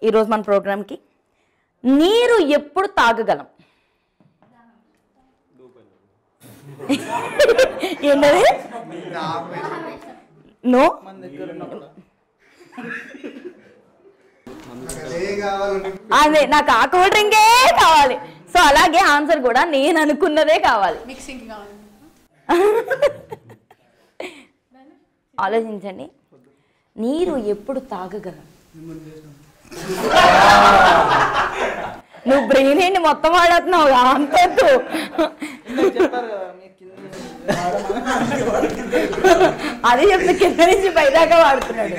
ఈరోజు మన ప్రోగ్రామ్కి. నీరు ఎప్పుడు తాగగలం? ఏంటది? నో, అదే నాకు ఆ కూల్ డ్రింకే కావాలి. సో అలాగే ఆన్సర్ కూడా నేను అనుకున్నదే కావాలి. ఆలోచించండి. నీరు ఎప్పుడు తాగగలం? నువ్వు బ్రెయిన్ ఏంటి మొత్తం వాడుతున్నావు అంతొద్దు. అదే చెప్తే కింద నుంచి పైదాకా వాడుతున్నాడు.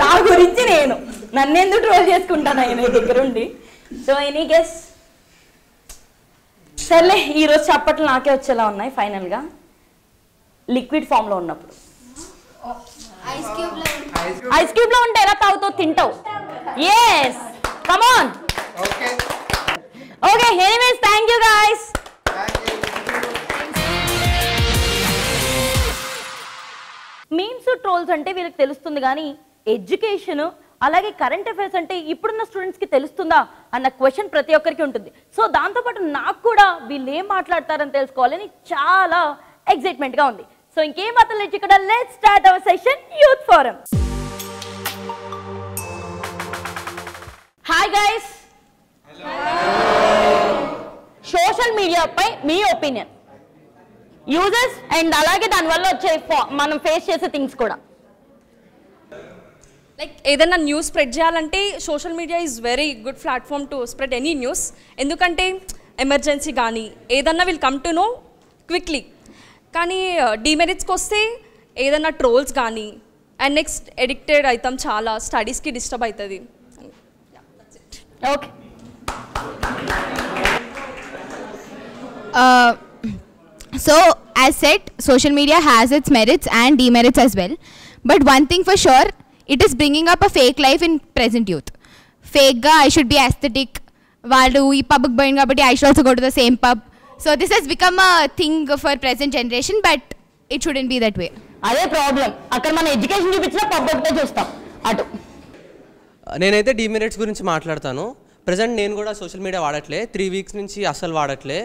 నా గురించి నేను నన్నెందుకు ట్రోల్ చేసుకుంటాను ఆయన దగ్గర ఉండి. So any guess? సర్లే, ఈరోజు చప్పట్లు నాకే వచ్చేలా ఉన్నాయి. ఫైనల్గా లిక్విడ్ ఫామ్లో ఉన్నప్పుడు ఐస్ క్యూబ్ లో ఉంటే ఎలా తాగుతావు? తింటావు. Yes, come on. Okay, anyways thank you guys. Memes trolls అంటే వీళ్ళకి తెలుస్తుంది, కానీ ఎడ్యుకేషన్ అలాగే కరెంట్ అఫైర్స్ అంటే ఇప్పుడున్న స్టూడెంట్స్కి తెలుస్తుందా అన్న క్వశ్చన్ ప్రతి ఒక్కరికి ఉంటుంది. సో దాంతోపాటు నాకు కూడా వీళ్ళు ఏం మాట్లాడతారని తెలుసుకోవాలని చాలా ఎక్సైట్మెంట్గా ఉంది. సో ఇంకేం మాత్రం లేదు, ఇక్కడ let's start our session youth forum. Hi guys, social మీడియాపై మీ ఒపీనియన్, యూజర్స్ అండ్ అలాగే దానివల్ల వచ్చే మనం ఫేస్ చేసే థింగ్స్ కూడా. లైక్ ఏదైనా న్యూస్ స్ప్రెడ్ చేయాలంటే social media is very good platform to spread any news. ఎందుకంటే ఎమర్జెన్సీ కానీ ఏదన్నా will come to know quickly. కానీ డిమెరిట్స్కి వస్తే ఏదైనా ట్రోల్స్ కానీ అండ్ నెక్స్ట్ ఎడిక్టెడ్ అవుతాం, చాలా స్టడీస్కి డిస్టర్బ్ అవుతుంది. Okay, so as said, social media has its merits and demerits as well, but one thing for sure, it is bringing up a fake life in present youth. Fake ga I should be aesthetic, vallu ee pub ki poyin kabatti I should also go to the same pub. So this has become a thing for present generation, but it shouldn't be that way. అదే problem. అక్కడ మన education చూపించిన pub ఒకటే చూస్తాం అటు. నేనైతే demerits గురించి మాట్లాడతాను. ప్రజెంట్ నేను కూడా సోషల్ మీడియా వాడట్లే, 3 వీక్స్ నుంచి అస్సలు వాడట్లే.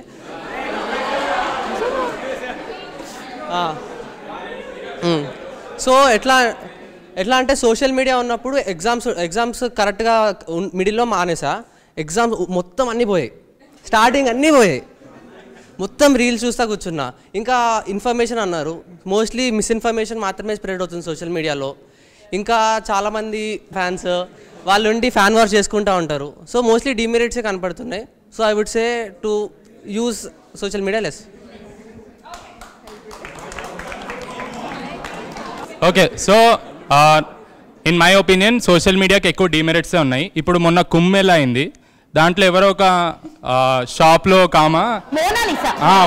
సో ఎట్లా అంటే సోషల్ మీడియా ఉన్నప్పుడు ఎగ్జామ్స్ కరెక్ట్గా మిడిల్లో మానేసా. ఎగ్జామ్స్ మొత్తం అన్నీ పోయాయి, స్టార్టింగ్ అన్నీ పోయాయి, మొత్తం రీల్స్ చూస్తా కూర్చున్నా. ఇంకా ఇన్ఫర్మేషన్ అన్నారు, మోస్ట్లీ మిస్ఇన్ఫర్మేషన్ మాత్రమే స్ప్రెడ్ అవుతుంది సోషల్ మీడియాలో. ఇంకా చాలామంది ఫ్యాన్స్ వాళ్ళు ఉండి ఫ్యాన్ వార్ చేసుకుంటూ ఉంటారు. సో మోస్ట్లీ డిమెరిట్సే కనపడుతున్నాయి. So I would say to use social media less. Okay, so in my opinion social మీడియాకి ఎక్కువ డిమెరిట్సే ఉన్నాయి. ఇప్పుడు మొన్న కుంభమేళా అయింది, దాంట్లో ఎవరో ఒక షాప్లో ఒక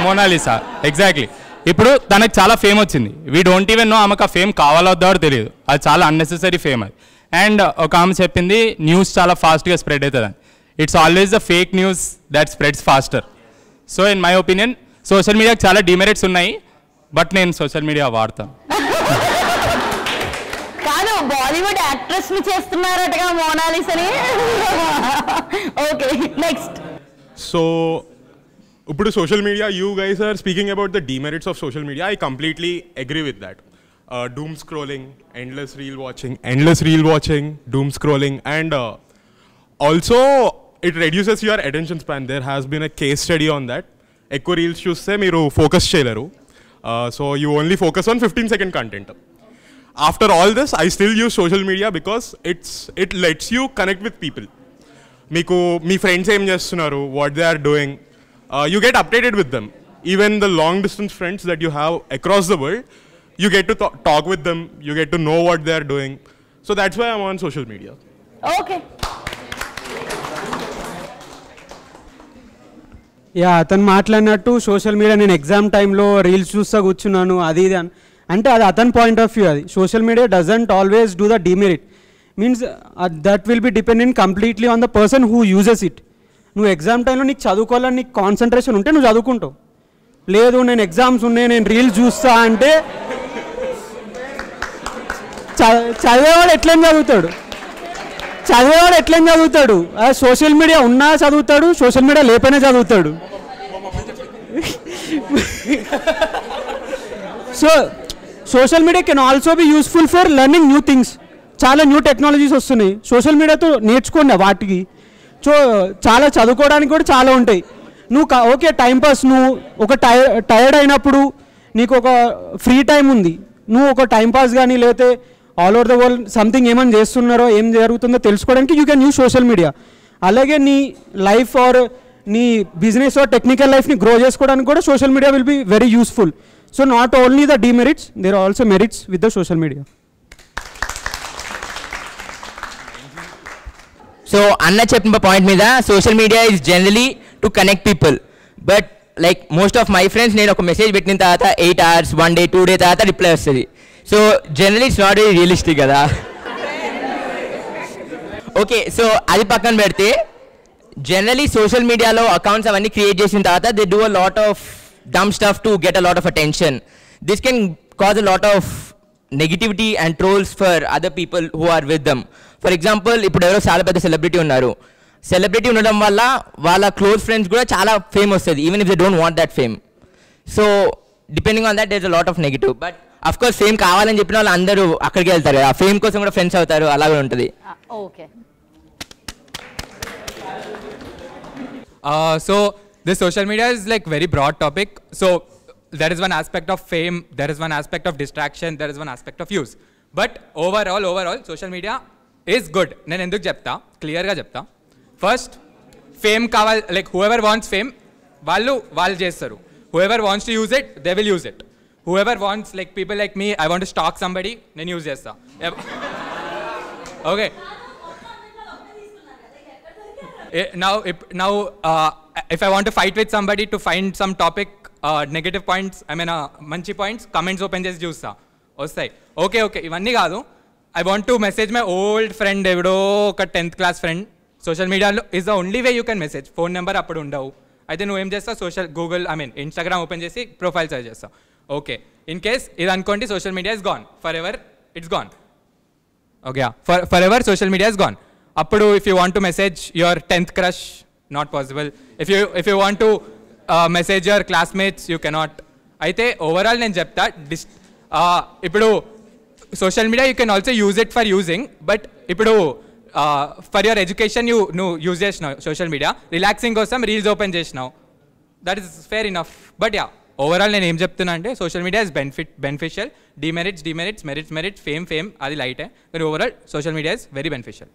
మోనాలిసా ఎగ్జాక్ట్లీ. ఇప్పుడు తనకు చాలా ఫేమ్ వచ్చింది, వీ డోంట్ ఈవెన్ నో ఆమెకు ఆ ఫేమ్ కావాలో వద్దో తెలియదు, అది చాలా అన్నెసెసరీ ఫేమ్ అది. అండ్ ఒక ఆమె చెప్పింది న్యూస్ చాలా ఫాస్ట్గా స్ప్రెడ్ అవుతుంది అని. It's always the fake news that spreads faster. So in my opinion social మీడియాకి చాలా డిమెరిట్స్ ఉన్నాయి, బట్ నేను సోషల్ మీడియా వాడతాను. కాదు, బాలీవుడ్ యాక్ట్రెస్ ని చేస్తున్నారటగా మోనాలిసాని. Okay, next. సో ఇప్పుడు social media, you guys are speaking about the demerits of social media. I completely agree with that. Doom scrolling, endless reel watching, doom scrolling, and also it reduces your attention span. There has been a case study on that. Ekko reels chuste meeru focus cheyaleru, so you only focus on 15-second content. After all this, I still use social media because it lets you connect with people. Meeku mee friends em chestunnaru, what they are doing, you get updated with them. Even the long distance friends that you have across the world, you get to talk with them, you get to know what they are doing. So that's why I'm on social media. Okay. Yeah అతను మాట్లాడినట్టు social media నేను exam టైంలో reels చూస్తా కూర్చున్నాను అది ఇది అంటే అది అతని పాయింట్ ఆఫ్ వ్యూ. అది social media doesn't always do the demerit, means that will be dependent completely on the person who uses it. నువ్వు ఎగ్జామ్ టైంలో నీకు చదువుకోవాలని నీకు కాన్సన్ట్రేషన్ ఉంటే నువ్వు చదువుకుంటావు. లేదు నేను ఎగ్జామ్స్ ఉన్నాయి నేను రీల్స్ చూస్తా అంటే చదివేవాడు ఎట్లేం చదువుతాడు? సోషల్ మీడియా ఉన్నా చదువుతాడు, సోషల్ మీడియా లేపైనా చదువుతాడు. So social media can also be useful for learning new things. చాలా న్యూ టెక్నాలజీస్ వస్తున్నాయి, సోషల్ మీడియాతో నేర్చుకోండి వాటికి. సో చాలా చదువుకోవడానికి కూడా చాలా ఉంటాయి. నువ్వు ఓకే టైంపాస్, నువ్వు ఒక టైర్డ్ అయినప్పుడు నీకు ఒక ఫ్రీ టైం ఉంది, నువ్వు ఒక టైంపాస్ కానీ లేకపోతే all over the world something ఏమైనా చేస్తున్నారో ఏం జరుగుతుందో తెలుసుకోవడానికి you can use social media. అలాగే నీ లైఫ్ ఆర్ నీ బిజినెస్ ఆర్ టెక్నికల్ లైఫ్ని గ్రో చేసుకోవడానికి కూడా social media will be very useful. So not only the demerits, there are also merits with the social media. So అన్న చెప్పిన point మీద social media is generally to connect people, but like most of my friends నేను ఒక message పెట్టిన తర్వాత 8 hours 1 day 2 day తర్వాత reply వస్తుంది. So generally it's not very realistic కదా. ఓకే సో అది పక్కన పెడితే జనరలీ సోషల్ మీడియాలో అకౌంట్స్ అవన్నీ క్రియేట్ చేసిన తర్వాత they do a lot of dumb stuff to get a lot of attention. This can cause a lot of negativity and trolls for other people who are with them. For example ఇప్పుడు ఎవరో చాలా పెద్ద celebrity ఉన్నారు, celebrity ఉండడం వల్ల వాళ్ళ close friends కూడా చాలా ఫేమ్ వస్తుంది, even if they don't want that fame. So depending on that there is a lot of negative. But of course fame కావాలని చెప్పిన వాళ్ళు అందరూ అక్కడికి వెళ్తారు కదా, ఫేమ్ కోసం కూడా ఫ్రెండ్స్ అవుతారు, అలా కూడా ఉంటుంది. Okay So this social media is like very broad topic. So there is one aspect of fame, there is one aspect of distraction, there is one aspect of use. But overall social media is good. నేను ఎందుకు చెప్తా, క్లియర్గా చెప్తా. First fame కావాలి, like whoever wants fame వాళ్ళు చేస్తారు. whoever wants to use it they will use it. whoever wants, like people like me, I want to stalk somebody, నేను use చేస్తా. Okay now if I want to fight with somebody to find some topic negative points, I mean మంచి points comments open చేసి చూస్తా, వస్తాయి. Okay ఇవన్నీ కాదు, I want to message my old friend, ఎవడో ఒక 10th class ఫ్రెండ్. సోషల్ మీడియాలో is the only way you can message, phone number అప్పుడు ఉండవు. అయితే నువ్వేం చేస్తావు, ఇన్స్టాగ్రామ్ ఓపెన్ చేసి ప్రొఫైల్ సర్చ్ చేస్తావు. ఓకే ఇన్ కేస్ ఇది అనుకోండి, social media is gone forever, it's gone. Okay forever social media is gone. అప్పుడు if you want to message your 10th crush, not possible. If you want to message your classmates, you cannot. అయితే overall నేను చెప్తా, ఇప్పుడు social media you can also use it for using, but ఇప్పుడు for your education నువ్వు use చేసినావు social media, relaxing కోసం reels open చేసినావు, that is fair enough. But overall నేను ఏం చెప్తున్నా అంటే social media is beneficial. Demerits merits fame అది లైటే, కానీ overall social media is very beneficial.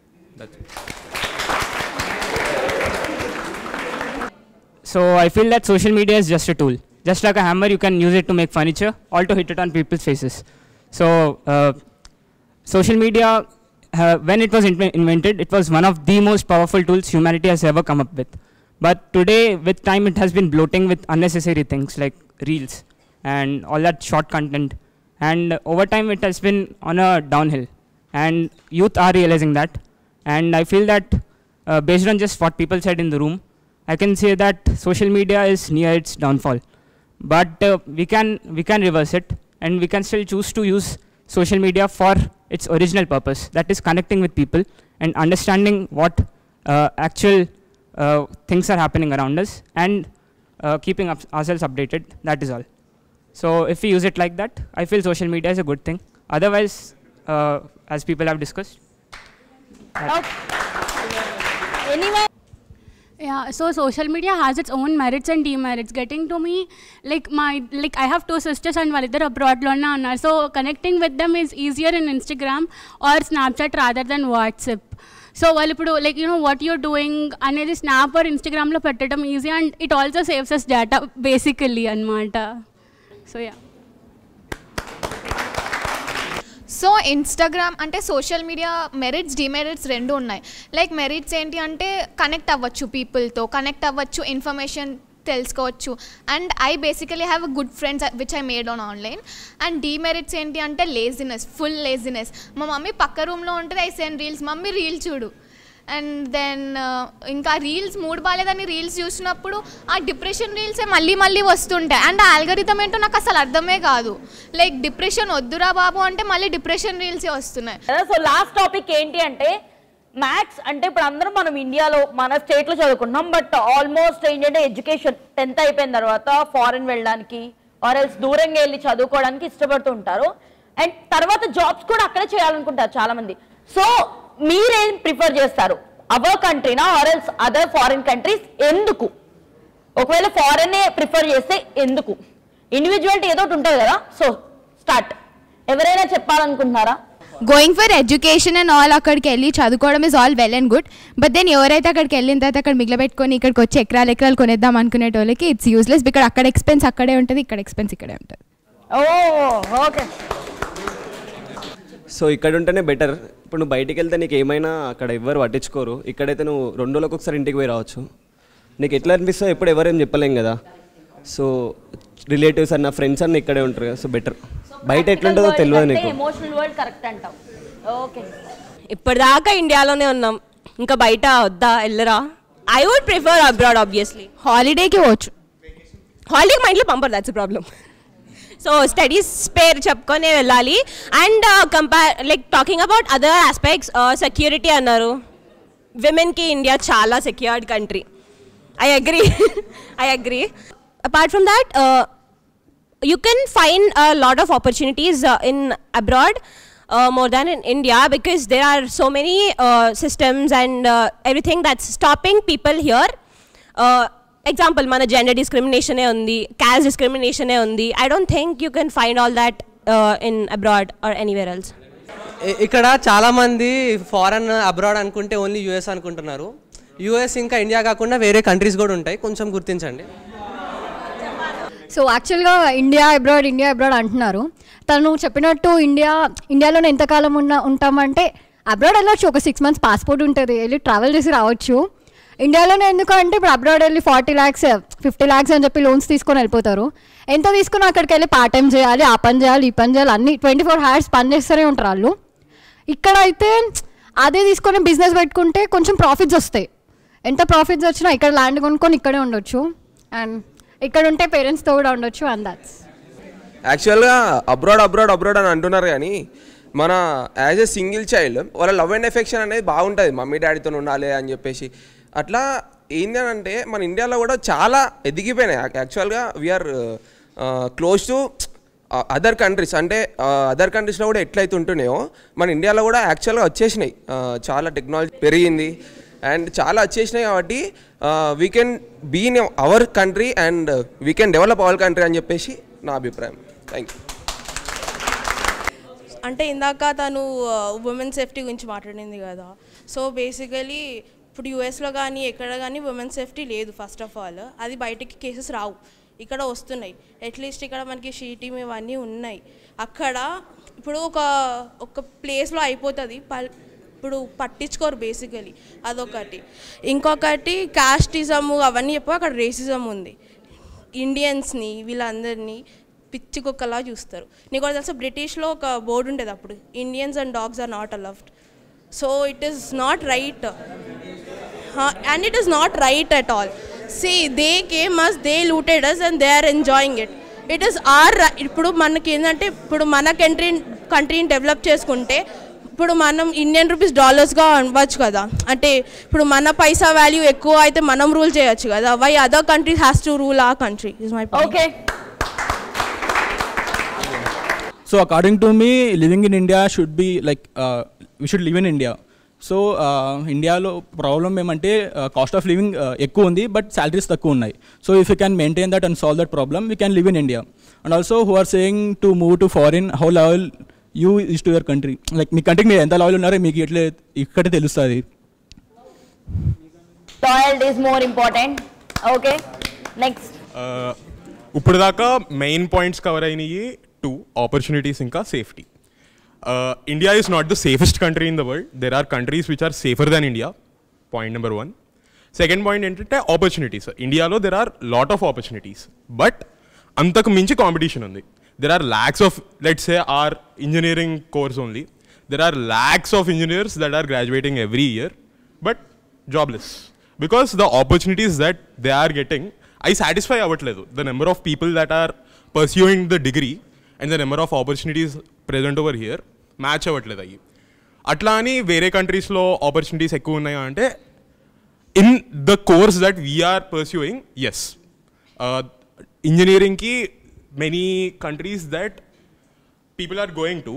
So I feel that social media is just a tool. Just like a hammer, you can use it to make furniture or to hit it on people's faces. So social media, when it was invented, it was one of the most powerful tools humanity has ever come up with. But today, with time, it has been bloating with unnecessary things like reels and all that short content. And over time, it has been on a downhill. And youth are realizing that. And I feel that based on just what people said in the room, I can say that social media is near its downfall. But we can reverse it, and we can still choose to use social media for its original purpose, that is connecting with people and understanding what actual things are happening around us, and keeping ourselves updated. That is all. So if we use it like that, I feel social media is a good thing. Otherwise, as people have discussed. Anyway. Yeah, so social media has its own merits and demerits. Getting to me, I have 2 sisters and వాళ్ళిద్దరు abroad లోనే ఉన్నారు. So connecting with them is easier in Instagram or Snapchat rather than WhatsApp. So వాళ్ళు ఇప్పుడు what you're doing అనేది snap or ఇన్స్టాగ్రామ్లో పెట్టడం easy, and it also saves us data basically అనమాట. So yeah. So Instagram అంటే social media merits demerits రెండు ఉన్నాయి. Like merits ఏంటి అంటే కనెక్ట్ అవ్వచ్చు, పీపుల్తో కనెక్ట్ అవ్వచ్చు, ఇన్ఫర్మేషన్ తెలుసుకోవచ్చు. And I basically have a good friends which I made on online. And demerits ఏంటి అంటే లేజినెస్, ఫుల్ లేజినెస్. మా మమ్మీ పక్క రూమ్లో ఉంటుంది, I send reels, mummy reel చూడు. అండ్ దెన్ ఇంకా రీల్స్ మూడ్ బాగాలేదని రీల్స్ చూసినప్పుడు ఆ డిప్రెషన్ రీల్సే మళ్ళీ మళ్ళీ వస్తుంటాయి. అండ్ ఆ ఆల్గరిథం ఏంటో నాకు అసలు అర్థమే కాదు. లైక్ డిప్రెషన్ వద్దురా బాబు అంటే మళ్ళీ డిప్రెషన్ రీల్సే వస్తున్నాయి. సో లాస్ట్ టాపిక్ ఏంటి అంటే మ్యాథ్స్. అంటే ఇప్పుడు అందరం మనం ఇండియాలో మన స్టేట్లో చదువుకుంటున్నాం, బట్ ఆల్మోస్ట్ ఏంటంటే ఎడ్యుకేషన్ 10th అయిపోయిన తర్వాత ఫారెన్ వెళ్ళడానికి ఆర్ ఎల్స్ దూరంగా వెళ్ళి చదువుకోవడానికి ఇష్టపడుతూ ఉంటారు. అండ్ తర్వాత జాబ్స్ కూడా అక్కడే చేయాలనుకుంటారు చాలా మంది. సో మీరేం ప్రిఫర్ చేస్తారు, అవర్ కంట్రీనా or else other foreign countries? ఎందుకు? ఒకవేళ ఫారెన్ ప్రిఫర్ చేస్తే ఎందుకు? ఇండివిజువాలిటీ ఏదో ఉంటుంది కదా. సో స్టార్ట్, ఎవరైనా చెప్పాలనుకుంటున్నారా? Going for education and all అక్కడికి వెళ్ళి చదువుకోవడం is all well and good, but then ఎవరైతే అక్కడికి వెళ్ళిన తర్వాత అక్కడ మిగిలిపెట్టుకొని ఇక్కడికి వచ్చి ఎకరాలు కొనేద్దాం అనుకునేటోళ్ళకి ఇట్స్ యూస్లెస్. బికాజ్ అక్కడ ఎక్స్పెన్స్ అక్కడే ఉంటుంది, ఇక్కడ ఎక్స్పెన్స్ ఇక్కడే ఉంటుంది. ఓకే. సో ఇక్కడ ఉంటేనే బెటర్. ఇప్పుడు నువ్వు బయటికి వెళ్తే నీకు ఏమైనా అక్కడ ఎవ్వరు పట్టించుకోరు. ఇక్కడైతే నువ్వు 2 రోజులకు ఒకసారి ఇంటికి పోయి రావచ్చు. నీకు ఎట్లా అనిపిస్తుందో ఎప్పుడు ఎవరేం చెప్పలేం కదా. సో రిలేటివ్స్ అన్న ఫ్రెండ్స్ అన్న ఇక్కడే ఉంటారు కదా. So better. బయట ఎట్లుంటుందో తెలియదు నీకు. ఎమోషనల్ వరల్డ్ కరెక్ట్ అంటావు. ఓకే. ఇప్పటిదాకా ఇండియాలోనే ఉన్నాం, ఇంకా బయట వద్దా వెళ్ళరా? I would prefer abroad obviously. హాలిడేకి పోవచ్చు. హాలిడేకి మా ఇంట్లో పంపరు, దట్స్ ప్రాబ్లం. సో స్టడీస్ పేరు చెప్పుకొని వెళ్ళాలి. And like talking about other aspects, security అన్నారు. విమెన్కి ఇండియా చాలా secured country. I agree. Apart from that you can find a lot of opportunities in abroad more than in India, because there are so many systems and everything that's stopping people here. Example, mana gender discrimination e undi, caste discrimination e undi. I don't think you can find all that in abroad or anywhere else. ఇక్కడ చాలా మంది foreign abroad అనుకుంటే only US అనుకుంటున్నారు. US ఇంకా India కాకుండా వేరే countries కూడా ఉంటాయి, కొంచెం గుర్తించండి. సో యాక్చువల్గా ఇండియా అబ్రాడ్ అంటున్నారు. తను చెప్పినట్టు ఇండియాలోనే ఎంతకాలం ఉంటామంటే అబ్రాడ్ వెళ్ళొచ్చు. ఒక 6 months పాస్పోర్ట్ ఉంటుంది, వెళ్ళి ట్రావెల్ చేసి రావచ్చు. ఇండియాలోనే ఎందుకు అంటే ఇప్పుడు అబ్రాడ్ వెళ్ళి 40 lakhs 50 lakhs అని చెప్పి లోన్స్ తీసుకొని వెళ్ళిపోతారు. ఎంత తీసుకుని అక్కడికి వెళ్ళి పార్ట్ టైం చేయాలి, ఆ పని చేయాలి, ఈ పని చేయాలి, అన్ని 24 hours పని చేస్తూనే ఉంటారు వాళ్ళు. ఇక్కడ అయితే అదే తీసుకొని బిజినెస్ పెట్టుకుంటే కొంచెం ప్రాఫిట్స్ వస్తాయి. ఎంత ప్రాఫిట్స్ వచ్చినా ఇక్కడ ల్యాండ్ కొనుక్కొని ఇక్కడే ఉండొచ్చు, అండ్ ఇక్కడ ఉంటే పేరెంట్స్తో కూడా ఉండొచ్చు. అండ్ దాట్స్ యాక్చువల్గా అబ్రాడ్ అని అంటున్నారు, కానీ మన యాజ్ ఎ సింగిల్ చైల్డ్ వాళ్ళ లవ్ అండ్ ఎఫెక్షన్ అనేది బాగుంటుంది, మమ్మీ డాడీతో ఉండాలి అని చెప్పేసి. అట్లా ఏంటి అని అంటే మన ఇండియాలో కూడా చాలా ఎదిగిపోయినాయి. యాక్చువల్గా we are close to other countries. అంటే అదర్ కంట్రీస్లో కూడా ఎట్లయితే ఉంటున్నాయో మన ఇండియాలో కూడా యాక్చువల్గా వచ్చేసినాయి. చాలా టెక్నాలజీ పెరిగింది అండ్ చాలా వచ్చేసినాయి. కాబట్టి we can be in our country and we can develop our country అని చెప్పేసి నా అభిప్రాయం. Thank you. అంటే ఇందాక తను ఉమెన్ సేఫ్టీ గురించి మాట్లాడింది కదా. సో బేసికలీ ఇప్పుడు యూఎస్లో కానీ ఎక్కడ కానీ ఉమెన్ సేఫ్టీ లేదు. ఫస్ట్ ఆఫ్ ఆల్ అది బయటికి కేసెస్ రావు, ఇక్కడ వస్తున్నాయి. అట్లీస్ట్ ఇక్కడ మనకి షీటీమ్ ఇవన్నీ ఉన్నాయి. అక్కడ ఇప్పుడు ఒక ప్లేస్లో అయిపోతుంది, ఇప్పుడు పట్టించుకోరు బేసికలీ. అదొకటి. ఇంకొకటి కాస్టిజము అవన్నీ చెప్పు, అక్కడ రేసిజం ఉంది. ఇండియన్స్ని వీళ్ళందరినీ పిచ్చి కుక్కలా చూస్తారు. నీకు కూడా తెలుసు బ్రిటిష్లో ఒక బోర్డు ఉండేది అప్పుడు, Indians and dogs are not allowed. So it is not right, and it is not right at all. See, they came us, they looted us and they are enjoying it. It is our ఇప్పుడు మనకి ఏంటంటే ఇప్పుడు మన కంట్రీని develop చేసుకుంటే ఇప్పుడు మనం Indian rupees డాలర్స్గా అవ్వచ్చు కదా. అంటే ఇప్పుడు మన పైసా వాల్యూ ఎక్కువ అయితే మనం రూల్ చేయొచ్చు కదా. Why other countries has to rule our country is my point. Okay. So according to me, living in India should be like we should live in India. So ఇండియాలో ప్రాబ్లమ్ ఏమంటే cost of living ఎక్కువ ఉంది, but salaries తక్కువ ఉన్నాయి. So if you can maintain that and solve that problem, we can live in India. And also who are saying to move to foreign, how loyal you is to your country. Like మీ కంట్రీకి మీరు ఎంత loyal ఉన్నారో మీకు ఇట్లే ఇక్కడే తెలుస్తుంది. Loyalty is more important. Okay, next. ఇప్పుడు దాకా మెయిన్ పాయింట్స్ కవర్ అయినాయి. 2 ఆపర్చునిటీస్ ఇంకా safety. India is not the safest country in the world. There are countries which are safer than India. Point number 1. Second point ఏంటంటే opportunities. ఇండియాలో there are lot of opportunities, but అంతకు మించి competition ఉంది. There are lakhs of, let's say or engineering course only, there are lakhs of engineers that are graduating every year but jobless, because the opportunities that they are getting అవి satisfy అవ్వట్లేదు. The number of people that are pursuing the degree and the number of opportunities present over here match అవ్వట్లేదు అవి. అట్లా అని వేరే కంట్రీస్లో opportunities ఎక్కువ ఉన్నాయా అంటే, in the course that we are pursuing, yes. ఇంజనీరింగ్కి many countries that people are going to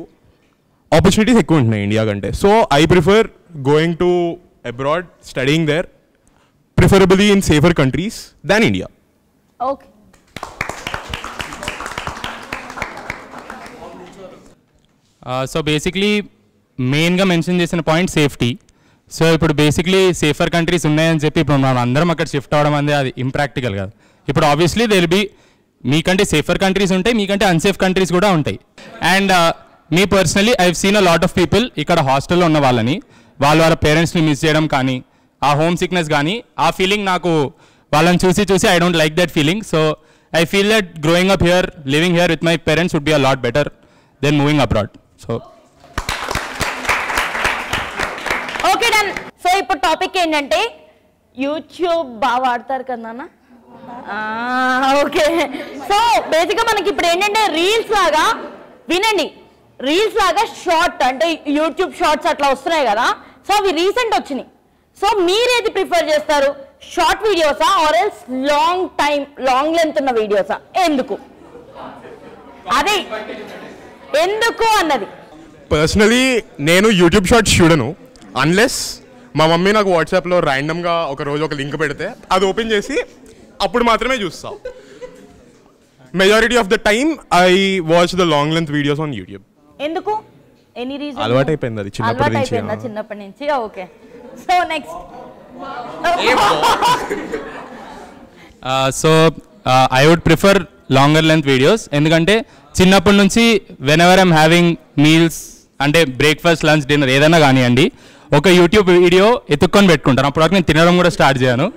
opportunities ఎక్కువ ఉంటున్నాయి ఇండియా కంటే. So I prefer going to abroad, studying there, preferably in safer countries than India. Okay. So basically మెయిన్గా mention చేసిన point safety. So ఇప్పుడు basically safer countries ఉన్నాయని చెప్పి ఇప్పుడు మనం అందరం అక్కడ షిఫ్ట్ అవ్వడం అనేది అది ఇంప్రాక్టికల్ కాదు. ఇప్పుడు ఆబ్వియస్లీ దే విల్ బి మీకంటే సేఫర్ కంట్రీస్ ఉంటాయి, మీకంటే అన్సేఫ్ కంట్రీస్ కూడా ఉంటాయి. And me personally I have seen a lot of people ఇక్కడ హాస్టల్లో ఉన్న వాళ్ళని వాళ్ళ పేరెంట్స్ని మిస్ చేయడం కానీ, ఆ హోమ్ సిక్నెస్ కానీ, ఆ ఫీలింగ్ నాకు వాళ్ళని చూసి I don't like that feeling. So I feel that growing up here, living here with my parents would be a lot better than moving abroad. So okay done. So ఇప్పుడు topic ఏంటంటే YouTube బాగా వాడతారు కదా. Okay. So బేసిక్గా మనకి ఇప్పుడు ఏంటంటే reels లాగా, వినండి, రీల్స్ లాగా షార్ట్ అంటే యూట్యూబ్ షార్ట్స్ అట్లా వస్తున్నాయి కదా. సో అవి రీసెంట్ వచ్చినాయి. సో మీరేది ప్రిఫర్ చేస్తారు, షార్ట్ వీడియోసా ఆర్ ఎల్స్ లాంగ్ లెంత్ ఉన్న వీడియోసా? ఎందుకు అదే ఎందుకు అన్నది. పర్సనలీ నేను యూట్యూబ్ షార్ట్స్ చూడను అన్లెస్ మా మమ్మీ నాకు వాట్సాప్లో ర్యాండమ్గా ఒక రోజు ఒక లింక్ పెడితే అది ఓపెన్ చేసి అప్పుడు మాత్రమే చూస్తా. Majority of the time I watch the long length videos on YouTube. ఎందుకు? Any reason? అలవాటు అయిపోయింది అది చిన్నప్పటి నుంచి. Okay. So next. So I would prefer longer length videos. ఎందుకంటే చిన్నప్పటి నుంచి whenever I'm having meals అంటే బ్రేక్ఫాస్ట్, లంచ్, డిన్నర్ ఏదైనా కానివ్వండి, ఒక యూట్యూబ్ వీడియో ఎత్తుక్కొని పెట్టుకుంటాను. అప్పుడు నేను తినడం కూడా స్టార్ట్ చేయను.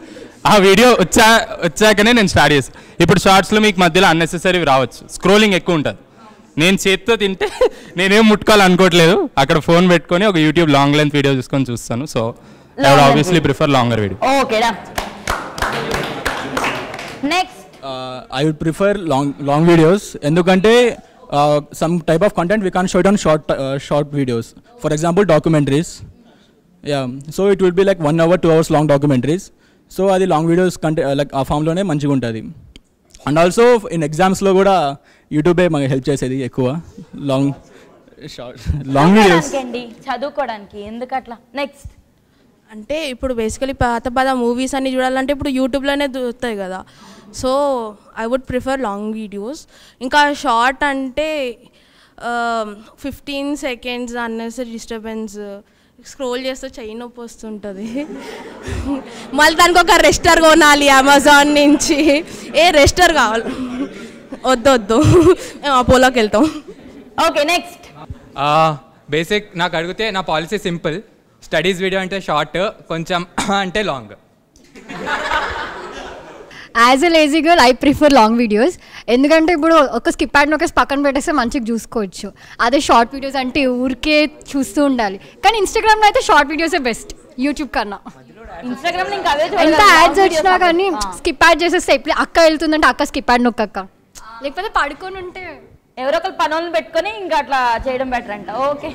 ఆ వీడియో వచ్చాకనే నేను స్టార్ట్ చేస్తాను. ఇప్పుడు షార్ట్స్లో మీకు మధ్యలో అన్నెసెసరీ రావచ్చు, స్క్రోలింగ్ ఎక్కువ ఉంటుంది. నేను చేతితో తింటే నేనేం ముట్టుకోవాలనుకోవట్లేదు, అక్కడ ఫోన్ పెట్టుకొని ఒక యూట్యూబ్ లాంగ్ లెంత్ వీడియో చూసుకొని చూస్తాను. So I would obviously prefer longer video. Okay డా. Next I would prefer long videos. ఎందుకంటే some type of content we can't show it on short videos. For example, documentaries. Yeah, so it will be like 1 hour 2 hours long documentaries. So అది long videos కంటే like ఆ ఫామ్లోనే మంచిగా ఉంటుంది. And also in ఎగ్జామ్స్లో కూడా యూట్యూబే మాకు help చేసేది ఎక్కువ. లాంగ్ వీడియోస్ చదువుకోవడానికి ఎందుకు అట్లా. నెక్స్ట్ అంటే ఇప్పుడు బేసికలీ పాత మూవీస్ అన్ని చూడాలంటే ఇప్పుడు యూట్యూబ్లోనే దొరుకుతాయి కదా. So I would prefer long videos. ఇంకా షార్ట్ అంటే 15 seconds అన్నెసరీ డిస్టర్బెన్స్, స్క్రోల్ చేస్తే చెయ్యి నొప్పి వస్తుంటుంది. మళ్ళీ దానికి ఒక రెస్టర్ కొనాలి అమెజాన్ నుంచి. రెస్టర్ కావాలి, వద్దు మేము అపోలోకి వెళ్తాం. Okay next. బేసిక్ నాకు అడిగితే నా పాలసీ సింపుల్, స్టడీస్ వీడియో అంటే షార్ట్, కొంచెం అంటే long. As a lazy girl I prefer long videos. ఎందుకంటే ఇప్పుడు ఒక స్కిప్ యాడ్ ఒక పక్కన పెట్టేస్తే మంచిగా చూసుకోవచ్చు. అదే షార్ట్ వీడియోస్ అంటే ఊరికే చూస్తూ ఉండాలి. కానీ ఇన్స్టాగ్రామ్లో అయితే షార్ట్ వీడియోసే బెస్ట్ యూట్యూబ్ కన్నా. ఇన్స్టాగ్రామ్ ఎంత యాడ్స్ వచ్చినా కానీ స్కిప్ యాడ్ చేసేస్తే ఇప్పుడు అక్క వెళ్తుందంటే అక్క స్కిప్ యాడ్ నొక్కక్క, లేకపోతే పడుకొని ఉంటే ఎవరో ఒకరు పనులను పెట్టుకొని ఇంకా అట్లా చేయడం బెటర్ అంట. ఓకే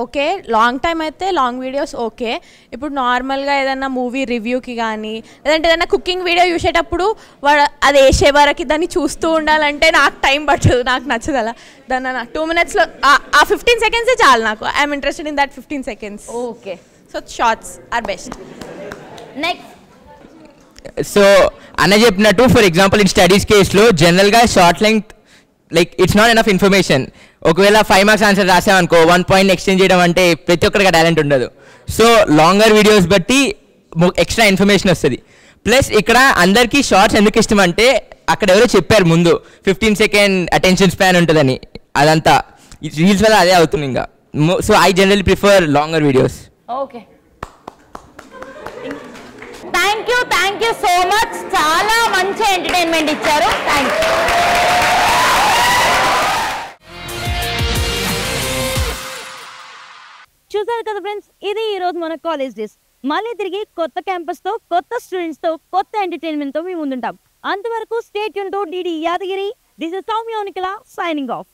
ఓకే లాంగ్ టైం అయితే లాంగ్ వీడియోస్ ఓకే. ఇప్పుడు నార్మల్గా ఏదైనా మూవీ రివ్యూకి కానీ లేదంటే ఏదైనా కుకింగ్ వీడియో చూసేటప్పుడు అది వేసే వరకు దాన్ని చూస్తూ ఉండాలంటే నాకు టైం పట్టదు, నాకు నచ్చదు. అలా దాన్ని నాకు 2 minutesలో ఆ 15 seconds చాలు నాకు. I'm interested in that 15 seconds. Okay. So shorts are best. Next. So అన్న చెప్పినట్టు ఫర్ ఎగ్జాంపుల్ ఇన్ స్టడీస్ కేసులో జనరల్గా short length like it's not enough information. ఒకవేళ 5 marks ఆన్సర్ రాసామనుకో 1 point ఎక్స్చేంజ్ చేయడం అంటే ప్రతి ఒక్కరికి టాలెంట్ ఉండదు. సో లాంగర్ వీడియోస్ బట్టి ఎక్స్ట్రా ఇన్ఫర్మేషన్ వస్తుంది. ప్లస్ ఇక్కడ అందరికీ షార్ట్స్ ఎందుకు ఇష్టం అంటే అక్కడ ఎవరో చెప్పారు ముందు 15 second అటెన్షన్ స్పాన్ ఉంటుందని, అదంతా రీల్స్ వల్ల అదే అవుతుంది ఇంకా. So I generally prefer longer videos. Okay thank you so much. చాలా మంచి ఎంటర్టైన్మెంట్ ఇచ్చారు. Thank you. చూసారు కదా ఫ్రెండ్స్, ఇది ఈరోజు మన కాలేజ్ డేస్. మళ్ళీ తిరిగి కొత్త క్యాంపస్తో, కొత్త స్టూడెంట్స్తో, కొత్త ఎంటర్టైన్మెంట్తో మేము ముందుంటాం. అంతవరకు stay tune to DD Yadagiri. This is Soumya Nikhila signing off.